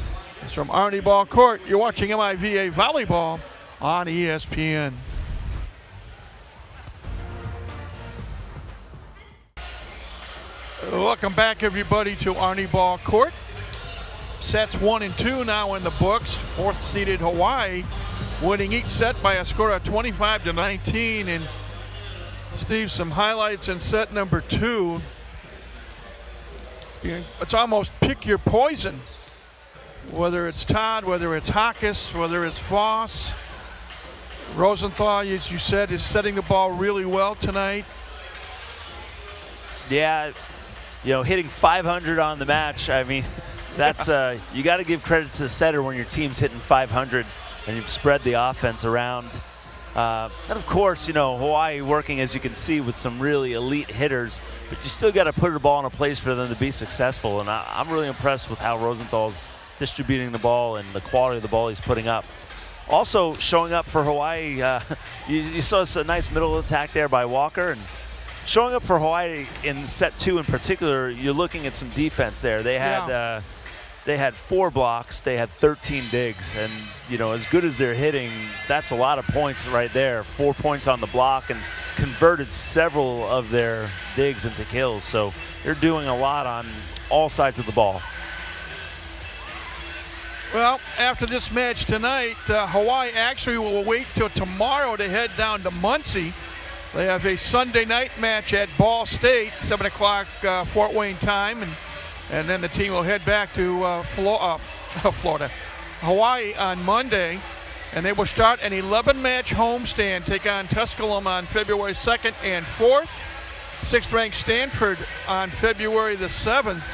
It's from Arnie Ball Court. You're watching MIVA Volleyball on ESPN. Welcome back, everybody, to Arnie Ball Court. Sets 1 and 2 now in the books. 4th-seeded Hawaii winning each set by a score of 25-19. And Steve, some highlights in set number 2. It's almost pick your poison. Whether it's Todd, whether it's Hawkins, whether it's Voss. Rosenthal, as you said, is setting the ball really well tonight. Yeah, you know, hitting 500 on the match, I mean, that's you got to give credit to the setter when your team's hitting 500 and you've spread the offense around. And of course, you know, Hawaii working, as you can see, with some really elite hitters, but you still got to put the ball in a place for them to be successful. And I'm really impressed with how Rosenthal's distributing the ball and the quality of the ball he's putting up. Also showing up for Hawaii, you saw a nice middle attack there by Walker, and showing up for Hawaii in set 2 in particular, you're looking at some defense there. They had 4 blocks, they had 13 digs, and you know, as good as they're hitting, that's a lot of points right there. 4 points on the block, and converted several of their digs into kills. So they're doing a lot on all sides of the ball. Well, after this match tonight, Hawaii actually will wait till tomorrow to head down to Muncie. They have a Sunday night match at Ball State, 7 o'clock Fort Wayne time, and then the team will head back to Florida, Hawaii on Monday, and they will start an 11-match homestand, take on Tusculum on February 2nd and 4th, 6th-ranked Stanford on February the 7th,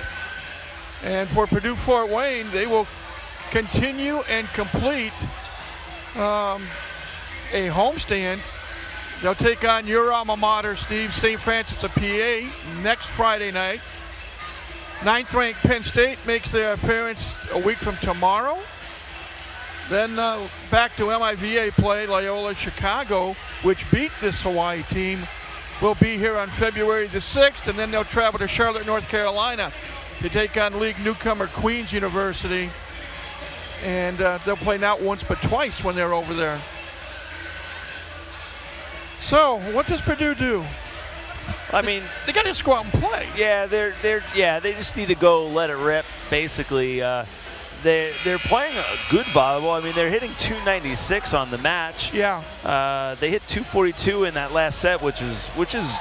and for Purdue Fort Wayne, they will continue and complete a homestand. They'll take on your alma mater, Steve, St. Francis of PA, next Friday night. 9th-ranked Penn State makes their appearance a week from tomorrow. Then back to MIVA play. Loyola Chicago, which beat this Hawaii team, will be here on February the 6th, and then they'll travel to Charlotte, North Carolina to take on league newcomer Queens University. And they'll play not once but twice when they're over there. So, what does Purdue do? I mean, they got to just go out and play. Yeah, they just need to go let it rip. Basically, they're playing a good volleyball. I mean, they're hitting 296 on the match. Yeah. They hit 242 in that last set, which is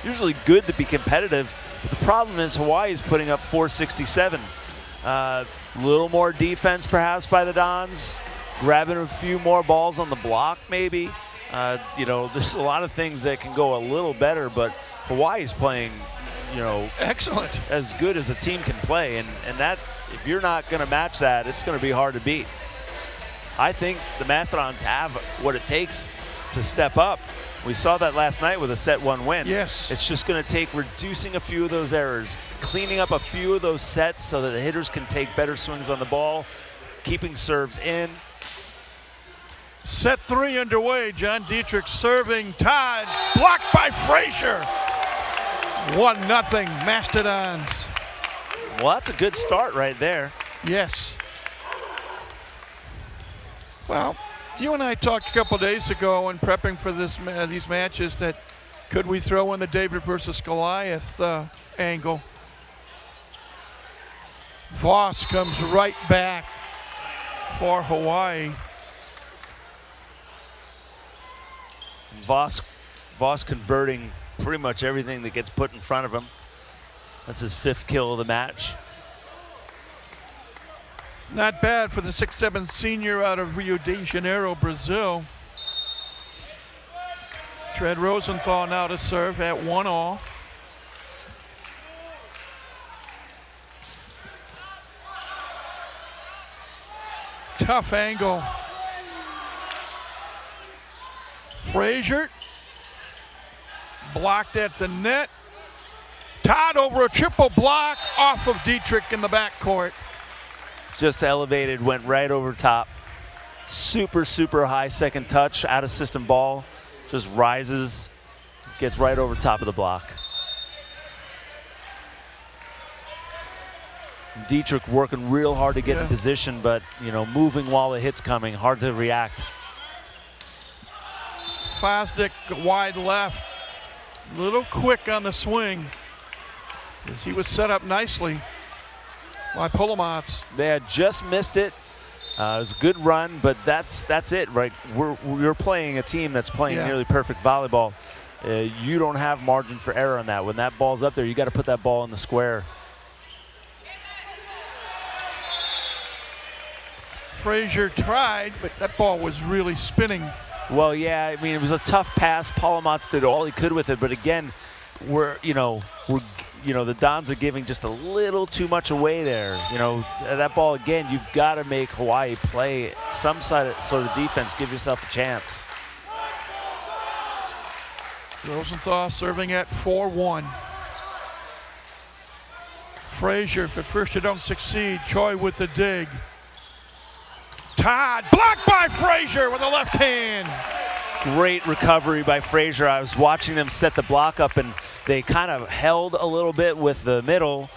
usually good to be competitive. But the problem is Hawaii is putting up 467. A little more defense perhaps by the Dons. grabbing a few more balls on the block maybe. You know, there's a lot of things that can go a little better, but Hawaii's playing, you know, excellent, as good as a team can play, and that, if you're not going to match that, it's going to be hard to beat. I think the Mastodons have what it takes to step up. We saw that last night with a set 1 win. Yes. It's just going to take reducing a few of those errors, cleaning up a few of those sets so that the hitters can take better swings on the ball, keeping serves in. Set 3 underway. John Dietrich serving. Todd blocked by Frazier. 1-0 Mastodons. Well, that's a good start right there. Yes. Well, you and I talked a couple days ago in prepping for these matches that could we throw in the David versus Goliath angle. Voss comes right back for Hawaii. Voss converting pretty much everything that gets put in front of him. That's his 5th kill of the match. Not bad for the 6'7" senior out of Rio de Janeiro, Brazil. Tread Rosenthal now to serve at 1-all. Tough angle. Frazier blocked at the net. Todd over a triple block off of Dietrich in the backcourt. Just elevated, went right over top. Super, super high second touch, out of system ball. Just rises, gets right over top of the block. Dietrich working real hard to get in position, but you know, moving while the hit's coming, hard to react. Fosdick wide left, a little quick on the swing as he was set up nicely by Pulamats. They had just missed it. It was a good run, but that's it, right? We're playing a team that's playing nearly perfect volleyball. You don't have margin for error on that. When that ball's up there, you got to put that ball in the square. Frazier tried, but that ball was really spinning. Well, yeah, I mean, it was a tough pass. Pulamats did all he could with it, but again, the Dons are giving just a little too much away there. You know, that ball again, you've got to make Hawaii play some sort of defense, give yourself a chance. Rosenthal serving at 4-1. Frazier, if at first you don't succeed, Choi with the dig. Todd blocked by Frazier with a left hand. Great recovery by Frazier. I was watching them set the block up, and they kind of held a little bit with the middle,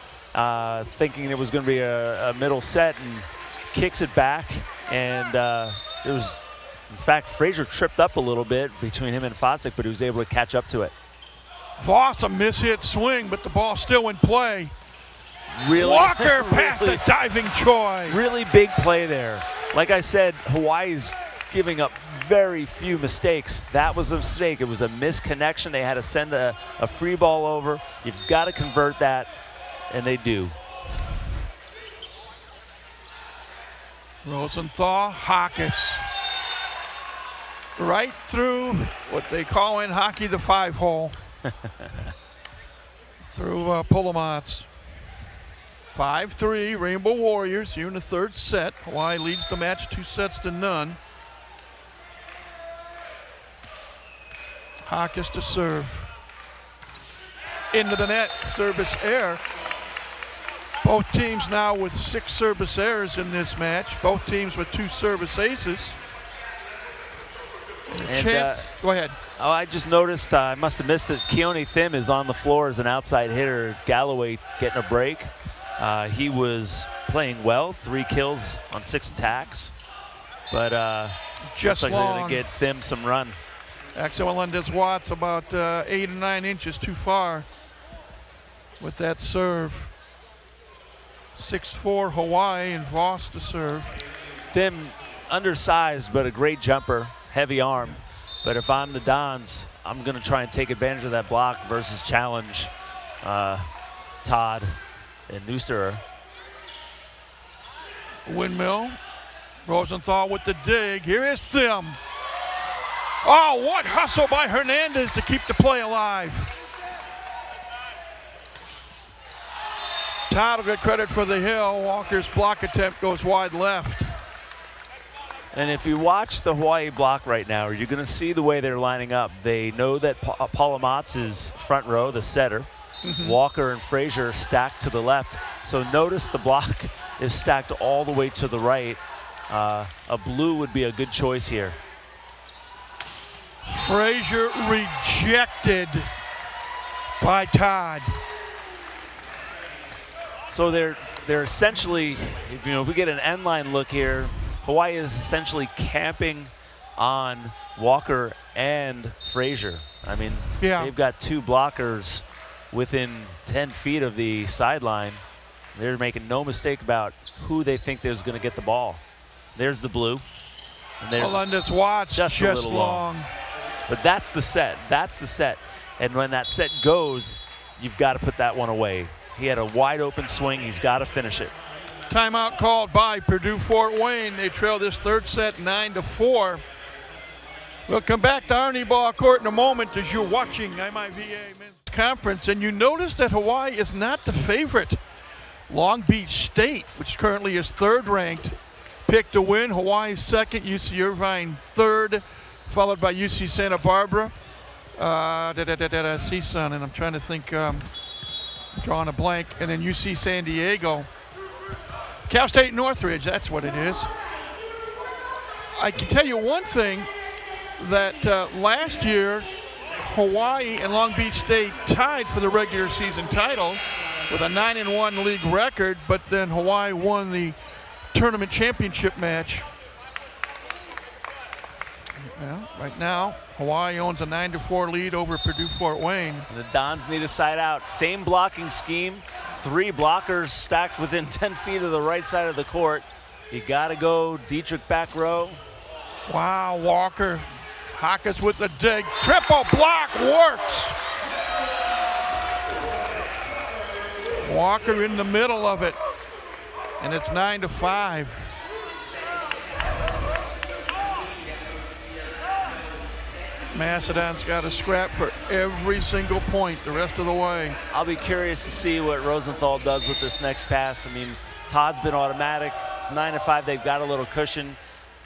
thinking it was going to be a middle set, and kicks it back. And it was, in fact, Frazier tripped up a little bit between him and Fosdick, but he was able to catch up to it. Voss, a mishit swing, but the ball still in play. Really, Walker past the diving Choi. Really big play there. Like I said, Hawaii's giving up very few mistakes. That was a mistake. It was a misconnection. They had to send a free ball over. You've got to convert that, and they do. Rosenthal, Hawkes. Right through what they call in hockey the 5-hole. Through Pulamats. 5-3, Rainbow Warriors here in the 3rd set. Hawaii leads the match 2-0. Hawkes to serve. Into the net, service error. Both teams now with 6 service errors in this match. Both teams with 2 service aces. Go ahead. Oh, I just noticed, I must have missed it. Keone Thim is on the floor as an outside hitter. Galloway getting a break. He was playing well, 3 kills on 6 attacks. But just looks like they're going to get Thim some run. Axel Melendez-Watts about 8 or 9 inches too far with that serve. 6'4" Hawaii and Voss to serve. Thim undersized, but a great jumper, heavy arm. But if I'm the Dons, I'm going to try and take advantage of that block versus challenge Todd and Neusterer. Windmill. Rosenthal with the dig. Here is Thim. Oh, what hustle by Hernandez to keep the play alive. Todd will get credit for the hill. Walker's block attempt goes wide left. And if you watch the Hawaii block right now, you're going to see the way they're lining up. They know that Paula Motz is front row, the setter. Walker and Frazier stacked to the left. So notice the block is stacked all the way to the right. A blue would be a good choice here. Frazier rejected by Todd. So they're essentially, if we get an end line look here, Hawaii is essentially camping on Walker and Frazier. I mean, they've got two blockers within 10 feet of the sideline. They're making no mistake about who they think is going to get the ball. There's the blue. And there's Melendez Watts just a little long. But that's the set. That's the set. And when that set goes, you've got to put that one away. He had a wide open swing. He's got to finish it. Timeout called by Purdue Fort Wayne. They trail this third set 9-4. We'll come back to Arnie Ball Court in a moment as you're watching MIVA Men's Conference. And you notice that Hawaii is not the favorite. Long Beach State, which currently is third ranked, picked to win. Hawaii's second, UC Irvine third, followed by UC Santa Barbara. CSUN, and I'm trying to think, drawing a blank. And then UC San Diego. Cal State Northridge, that's what it is. I can tell you one thing, that last year, Hawaii and Long Beach State tied for the regular season title with a 9-1 league record, but then Hawaii won the tournament championship match. Well, right now, Hawaii owns a 9-4 lead over Purdue Fort Wayne. The Dons need a side out. Same blocking scheme. 3 blockers stacked within 10 feet of the right side of the court. You got to go Dietrich back row. Wow, Walker. Hawkins with the dig. Triple block works. Walker in the middle of it. And it's 9-5. Macedon's got a scrap for every single point the rest of the way. I'll be curious to see what Rosenthal does with this next pass. I mean, Todd's been automatic. It's 9-5. They've got a little cushion.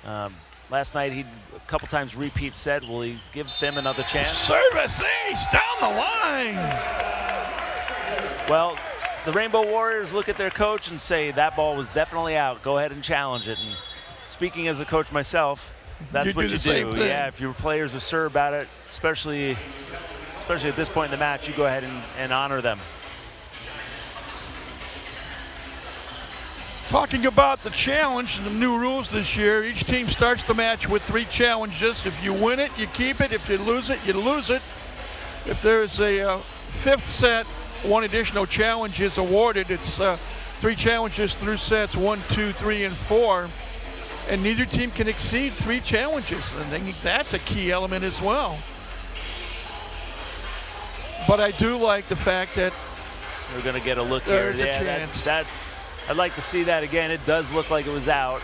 Last night he a couple times repeat said, will he give them another chance? Service ace down the line. Well, the Rainbow Warriors look at their coach and say that ball was definitely out. Go ahead and challenge it. And speaking as a coach myself, that's what you do. Yeah, if your players are sure about it, especially at this point in the match, you go ahead and honor them. Talking about the challenge and the new rules this year, each team starts the match with 3 challenges. If you win it, you keep it. If you lose it, you lose it. If there's a 5th set, 1 additional challenge is awarded. It's 3 challenges through sets 1, 2, 3, and 4. And neither team can exceed 3 challenges. And I think that's a key element as well. But I do like the fact that we're going to get a look here. There's a chance. I'd like to see that again. It does look like it was out.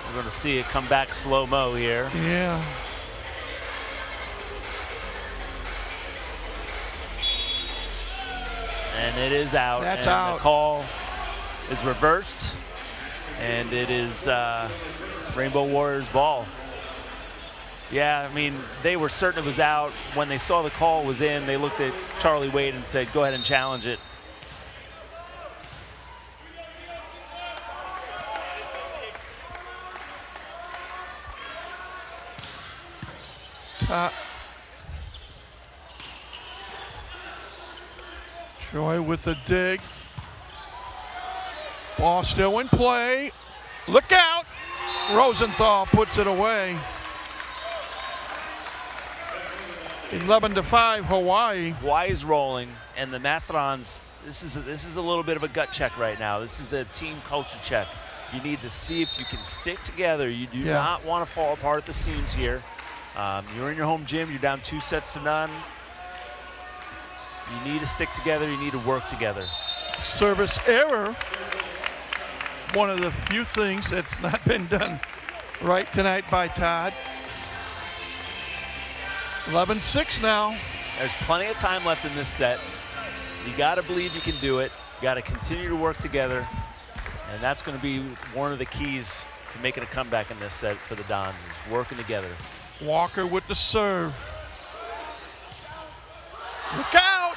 We're going to see it come back slow-mo here. Yeah. And it is out. That's and out. The call is reversed. And it is Rainbow Warriors ball. Yeah, I mean, they were certain it was out. When they saw the call was in, they looked at Charlie Wade and said, go ahead and challenge it. Troy with a dig. Ball still in play. Look out. Rosenthal puts it away. 11-5 Hawaii. Hawaii's rolling, and the Macedons, this is a little bit of a gut check right now. This is a team culture check. You need to see if you can stick together. You do not want to fall apart at the seams here. You're in your home gym. You're down 2-0. You need to stick together. You need to work together. Service error one of the few things that's not been done right tonight by Todd. 11-6 now. There's plenty of time left in this set. You got to believe you can do it. You got to continue to work together. And that's going to be one of the keys to making a comeback in this set for the Dons, is working together. Walker with the serve. Look out!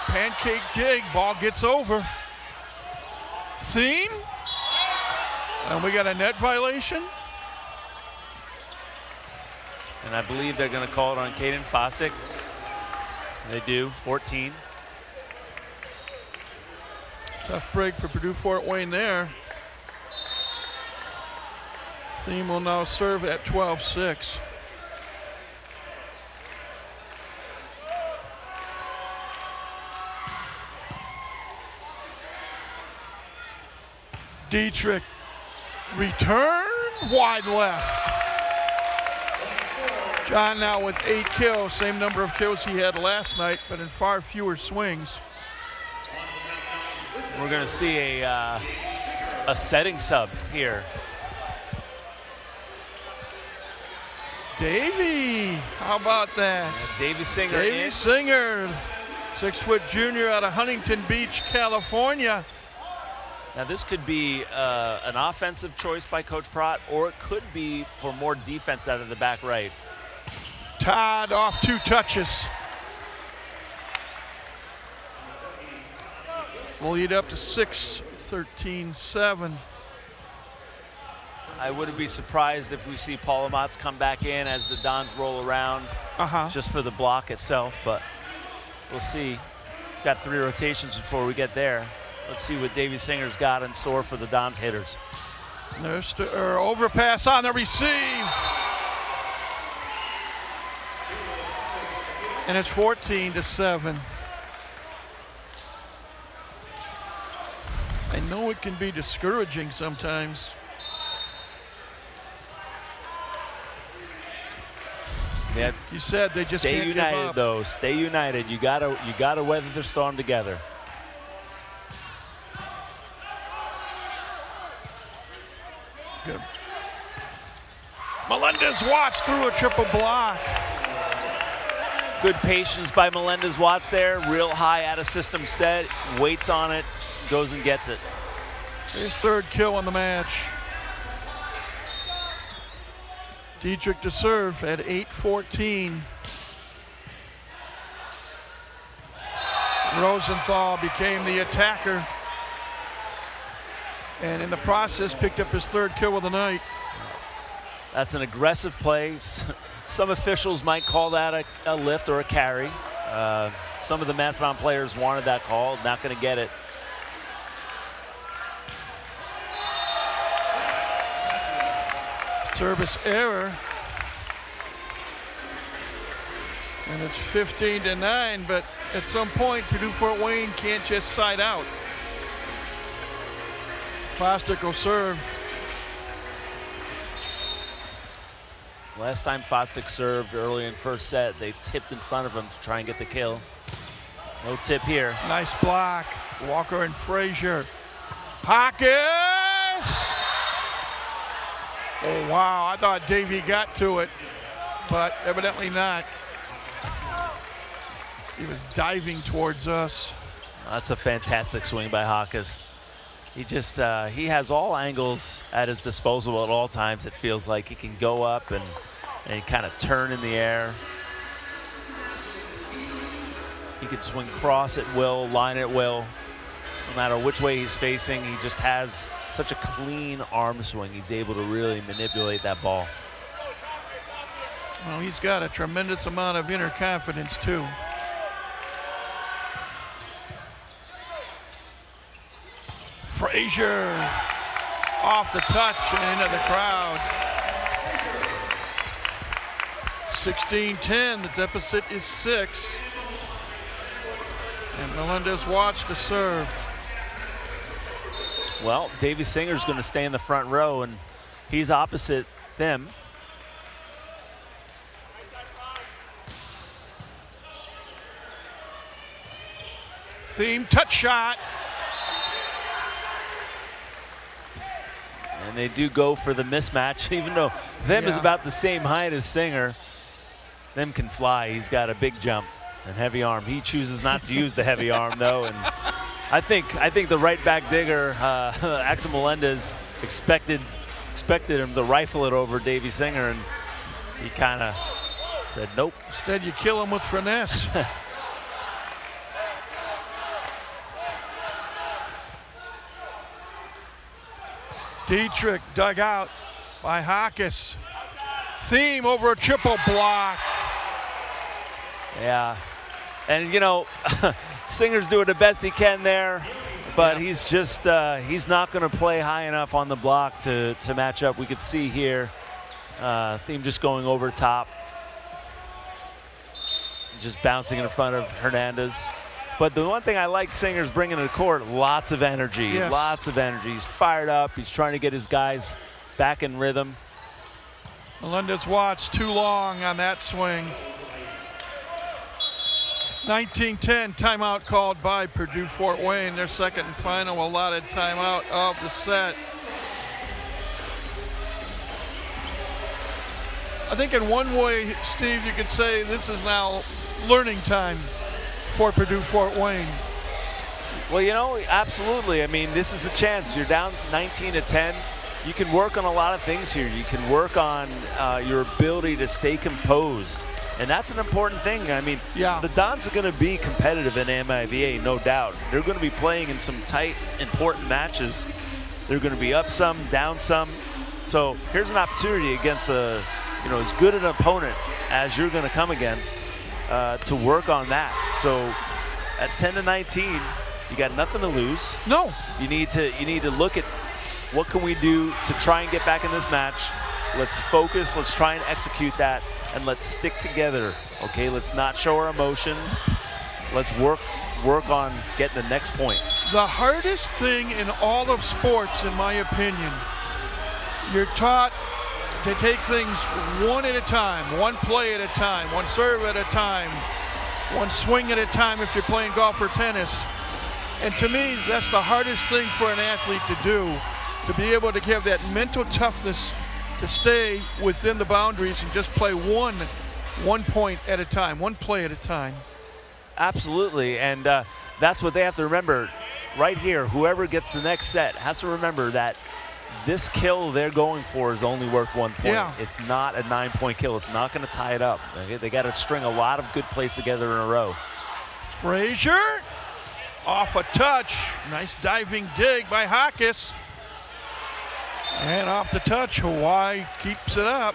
Pancake dig, ball gets over. Thiem. And we got a net violation. And I believe they're going to call it on Caden Fostick. They do, 14. Tough break for Purdue Fort Wayne there. Thiem will now serve at 12-6. Dietrich, return, wide left. John now with 8 kills, same number of kills he had last night, but in far fewer swings. We're going to see a setting sub here. Davey, how about that? Davey Singer Davey in. Singer, 6-foot junior out of Huntington Beach, California. Now this could be an offensive choice by Coach Pratt, or it could be for more defense out of the back right. Todd off 2 touches. We'll lead up to 6, 13-7. I wouldn't be surprised if we see Paul Amatz come back in as the Dons roll around, just for the block itself, but we'll see. We've got 3 rotations before we get there. Let's see what Davey Singer's got in store for the Dons hitters. There's overpass on the receive. And it's 14-7. I know it can be discouraging sometimes. Yeah, you said they just stay can't united give up. though. Stay united. You gotta weather the storm together. Good. Melendez-Watts threw a triple block. Good patience by Melendez-Watts there. Real high out of system set. Waits on it. Goes and gets it. His 3rd kill on the match. Dietrich to serve at 8-14. Rosenthal became the attacker, and in the process picked up his 3rd kill of the night. That's an aggressive play. Some officials might call that a lift or a carry. Some of the Macedon players wanted that call. Not going to get it. Service error. And it's 15-9, but at some point Purdue Fort Wayne can't just side out. Fostick will serve. Last time Fostick served early in first set, they tipped in front of him to try and get the kill. No tip here. Nice block. Walker and Frazier. Hawkins! Oh, wow. I thought Davey got to it, but evidently not. He was diving towards us. That's a fantastic swing by Hawkins. He just, he has all angles at his disposal at all times. It feels like he can go up and kind of turn in the air. He can swing cross at will, line at will. No matter which way he's facing, he just has such a clean arm swing. He's able to really manipulate that ball. Well, he's got a tremendous amount of inner confidence, too. Frazier off the touch and into the crowd. 16-10, the deficit is 6. And Melendez-Watts to serve. Well, Davey Singer's going to stay in the front row, and he's opposite them. Thiem touch shot. And they do go for the mismatch, even though them is about the same height as Singer. Them can fly. He's got a big jump and heavy arm. He chooses not to use the heavy arm, though. And I think the right back digger, Axel Melendez, expected him to rifle it over Davy Singer, and he kind of said nope. Instead, you kill him with finesse. Dietrich dug out by Hawkes. Thiem over a triple block. Yeah, and you know, Singer's doing the best he can there, but he's just he's not going to play high enough on the block to match up. We could see here Thiem just going over top, just bouncing in front of Hernandez. But the one thing I like Singer's bringing to the court, lots of energy, lots of energy. He's fired up. He's trying to get his guys back in rhythm. Melendez watched too long on that swing. 19-10 timeout called by Purdue Fort Wayne, their second and final allotted timeout of the set. I think in one way, Steve, you could say this is now learning time for Purdue Fort Wayne. Well, you know, absolutely. I mean, this is a chance. You're down 19-10. You can work on a lot of things here. You can work on your ability to stay composed. And that's an important thing. I mean, the Dons are going to be competitive in MIVA, no doubt. They're going to be playing in some tight, important matches. They're going to be up some, down some. So here's an opportunity against a, as good an opponent as you're going to come against to work on that. So at 10-19, you got nothing to lose. No. You need to look at what can we do to try and get back in this match. Let's focus. Let's try and execute that. And let's stick together, okay? Let's not show our emotions. Let's work on getting the next point. The hardest thing in all of sports, in my opinion, you're taught to take things one at a time, one play at a time, one serve at a time, one swing at a time if you're playing golf or tennis. And to me, that's the hardest thing for an athlete to do, to be able to have that mental toughness to stay within the boundaries and just play one point at a time, one play at a time. Absolutely, and that's what they have to remember right here. Whoever gets the next set has to remember that this kill they're going for is only worth 1 point. Yeah. It's not a 9-point kill. It's not going to tie it up. Okay? They got to string a lot of good plays together in a row. Frazier off a touch. Nice diving dig by Hawkes. And off the touch, Hawaii keeps it up.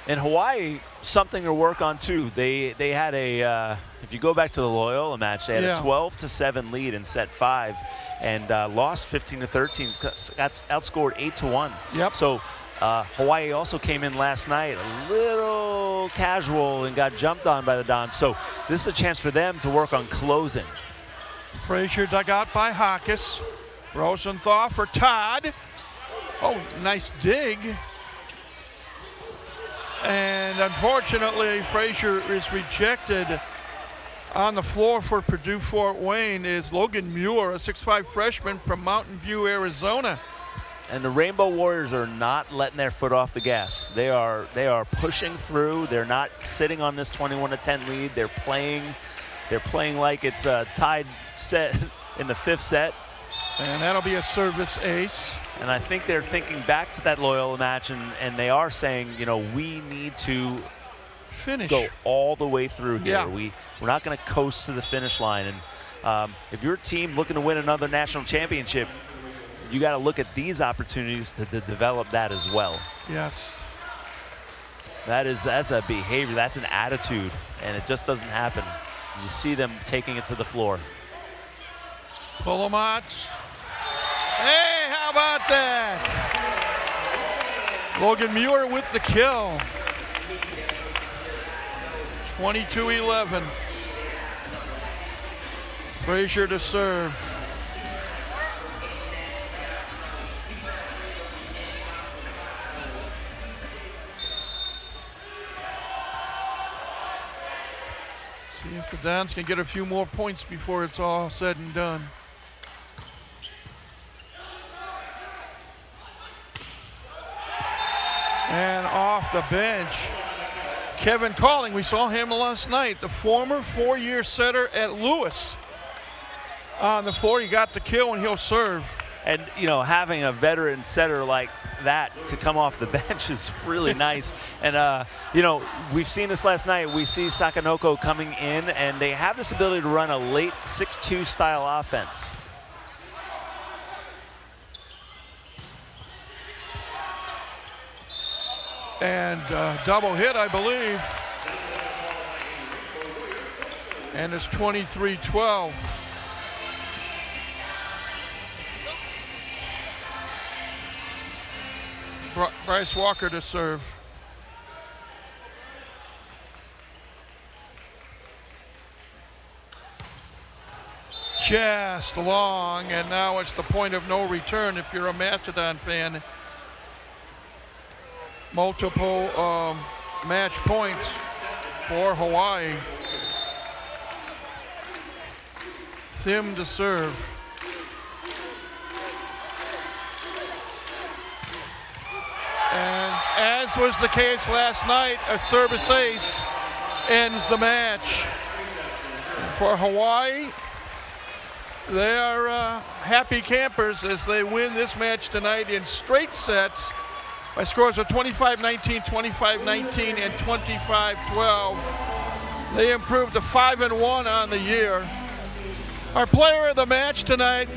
In Hawaii, something to work on too. They had a, if you go back to the Loyola match, they had a 12-7 lead in set 5 and lost 15-13, got outscored 8-1. Yep. So Hawaii also came in last night a little casual and got jumped on by the Dons. So this is a chance for them to work on closing. Frazier dug out by Hawkes. Rosenthal for Todd. Oh, nice dig. And unfortunately, Frazier is rejected. On the floor for Purdue Fort Wayne is Logan Muir, a 6'5" freshman from Mountain View, Arizona. And the Rainbow Warriors are not letting their foot off the gas. They are pushing through. They're not sitting on this 21-10 lead. They're playing like it's a tied set in the 5th set. And that'll be a service ace. And I think they're thinking back to that Loyola match, and they are saying, we need to go all the way through here. We're not going to coast to the finish line. And if you're a team looking to win another national championship, you got to look at these opportunities to develop that as well. Yes. That's a behavior, that's an attitude, and it just doesn't happen. You see them taking it to the floor. Polomat. Hey, how about that? Logan Muir with the kill. 22-11. Frazier to serve. See if the Dons can get a few more points before it's all said and done. off the bench, Kevin Calling, we saw him last night, the former 4-year setter at Lewis. On the floor, he got the kill and he'll serve. And, you know, having a veteran setter like that to come off the bench is really nice. And, you know, we've seen this last night. We see Sakanoko coming in, and they have this ability to run a late 6-2 style offense. And double hit, I believe. And it's 23-12. Bryce Walker to serve. Just long, and now it's the point of no return if you're a Mastodon fan. Multiple match points for Hawaii. Thim to serve. And as was the case last night, a service ace ends the match. For Hawaii, they are happy campers as they win this match tonight in straight sets by scores of 25-19, 25-19, and 25-12. They improved to 5-1 on the year. Our player of the match tonight,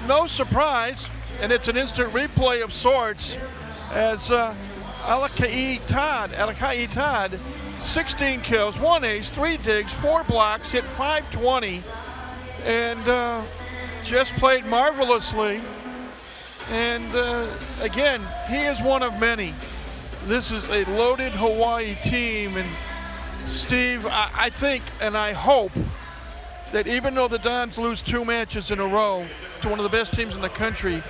no surprise, and it's an instant replay of sorts, as Alakai Todd, 16 kills, 1 ace, 3 digs, 4 blocks, hit .520, and just played marvelously. And again, he is one of many. This is a loaded Hawaii team, and Steve, I think and I hope that even though the Dons lose 2 matches in a row to one of the best teams in the country,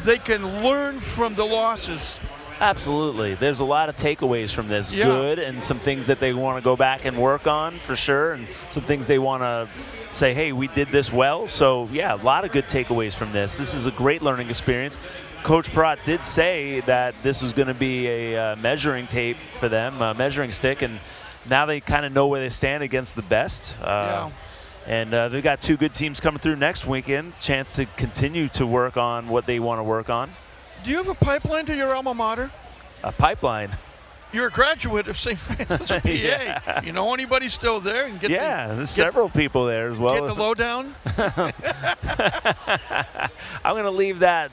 they can learn from the losses. Absolutely. There's a lot of takeaways from this, good, and some things that they want to go back and work on for sure, and some things they want to say, hey, we did this well. So, yeah, a lot of good takeaways from this. This is a great learning experience. Coach Peratt did say that this was going to be a measuring tape for them, a measuring stick, and now they kind of know where they stand against the best. And they've got 2 good teams coming through next weekend, chance to continue to work on what they want to work on. Do you have a pipeline to your alma mater? A pipeline? You're a graduate of St. Francis PA. Yeah. You know anybody still there? And get there's several people there as well. Get the lowdown? I'm going to leave that.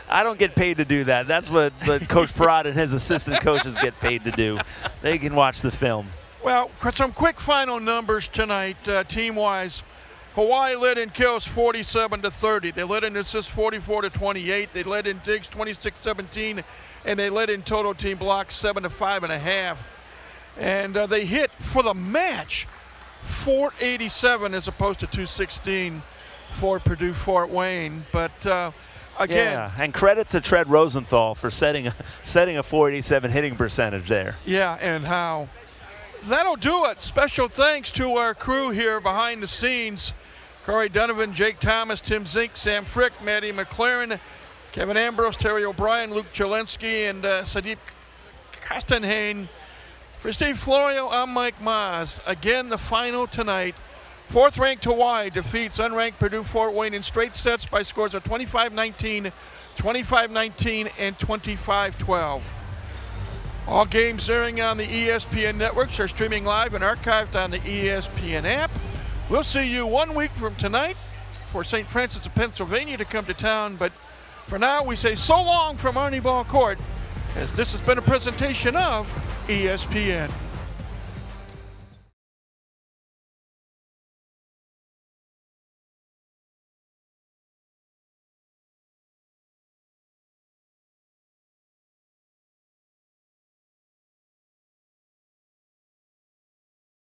I don't get paid to do that. That's what Coach Peratt and his assistant coaches get paid to do. They can watch the film. Well, some quick final numbers tonight, team-wise. Hawaii led in kills 47-30. They led in assists 44-28. They led in digs 26-17, and they led in total team blocks 7-5.5. And they hit for the match 487 as opposed to 216 for Purdue Fort Wayne. But again, and credit to Tread Rosenthal for setting a 487 hitting percentage there. Yeah, and how. That'll do it. Special thanks to our crew here behind the scenes. Corey Donovan, Jake Thomas, Tim Zink, Sam Frick, Maddie McLaren, Kevin Ambrose, Terry O'Brien, Luke Chelensky, and Sadiq Kastenhain. For Steve Florio, I'm Mike Maas. Again, the final tonight. 4th-ranked Hawaii defeats unranked Purdue Fort Wayne in straight sets by scores of 25-19, 25-19, and 25-12. All games airing on the ESPN networks are streaming live and archived on the ESPN app. We'll see you 1 week from tonight for St. Francis of Pennsylvania to come to town. But for now, we say so long from Arnie Ball Court, as this has been a presentation of ESPN.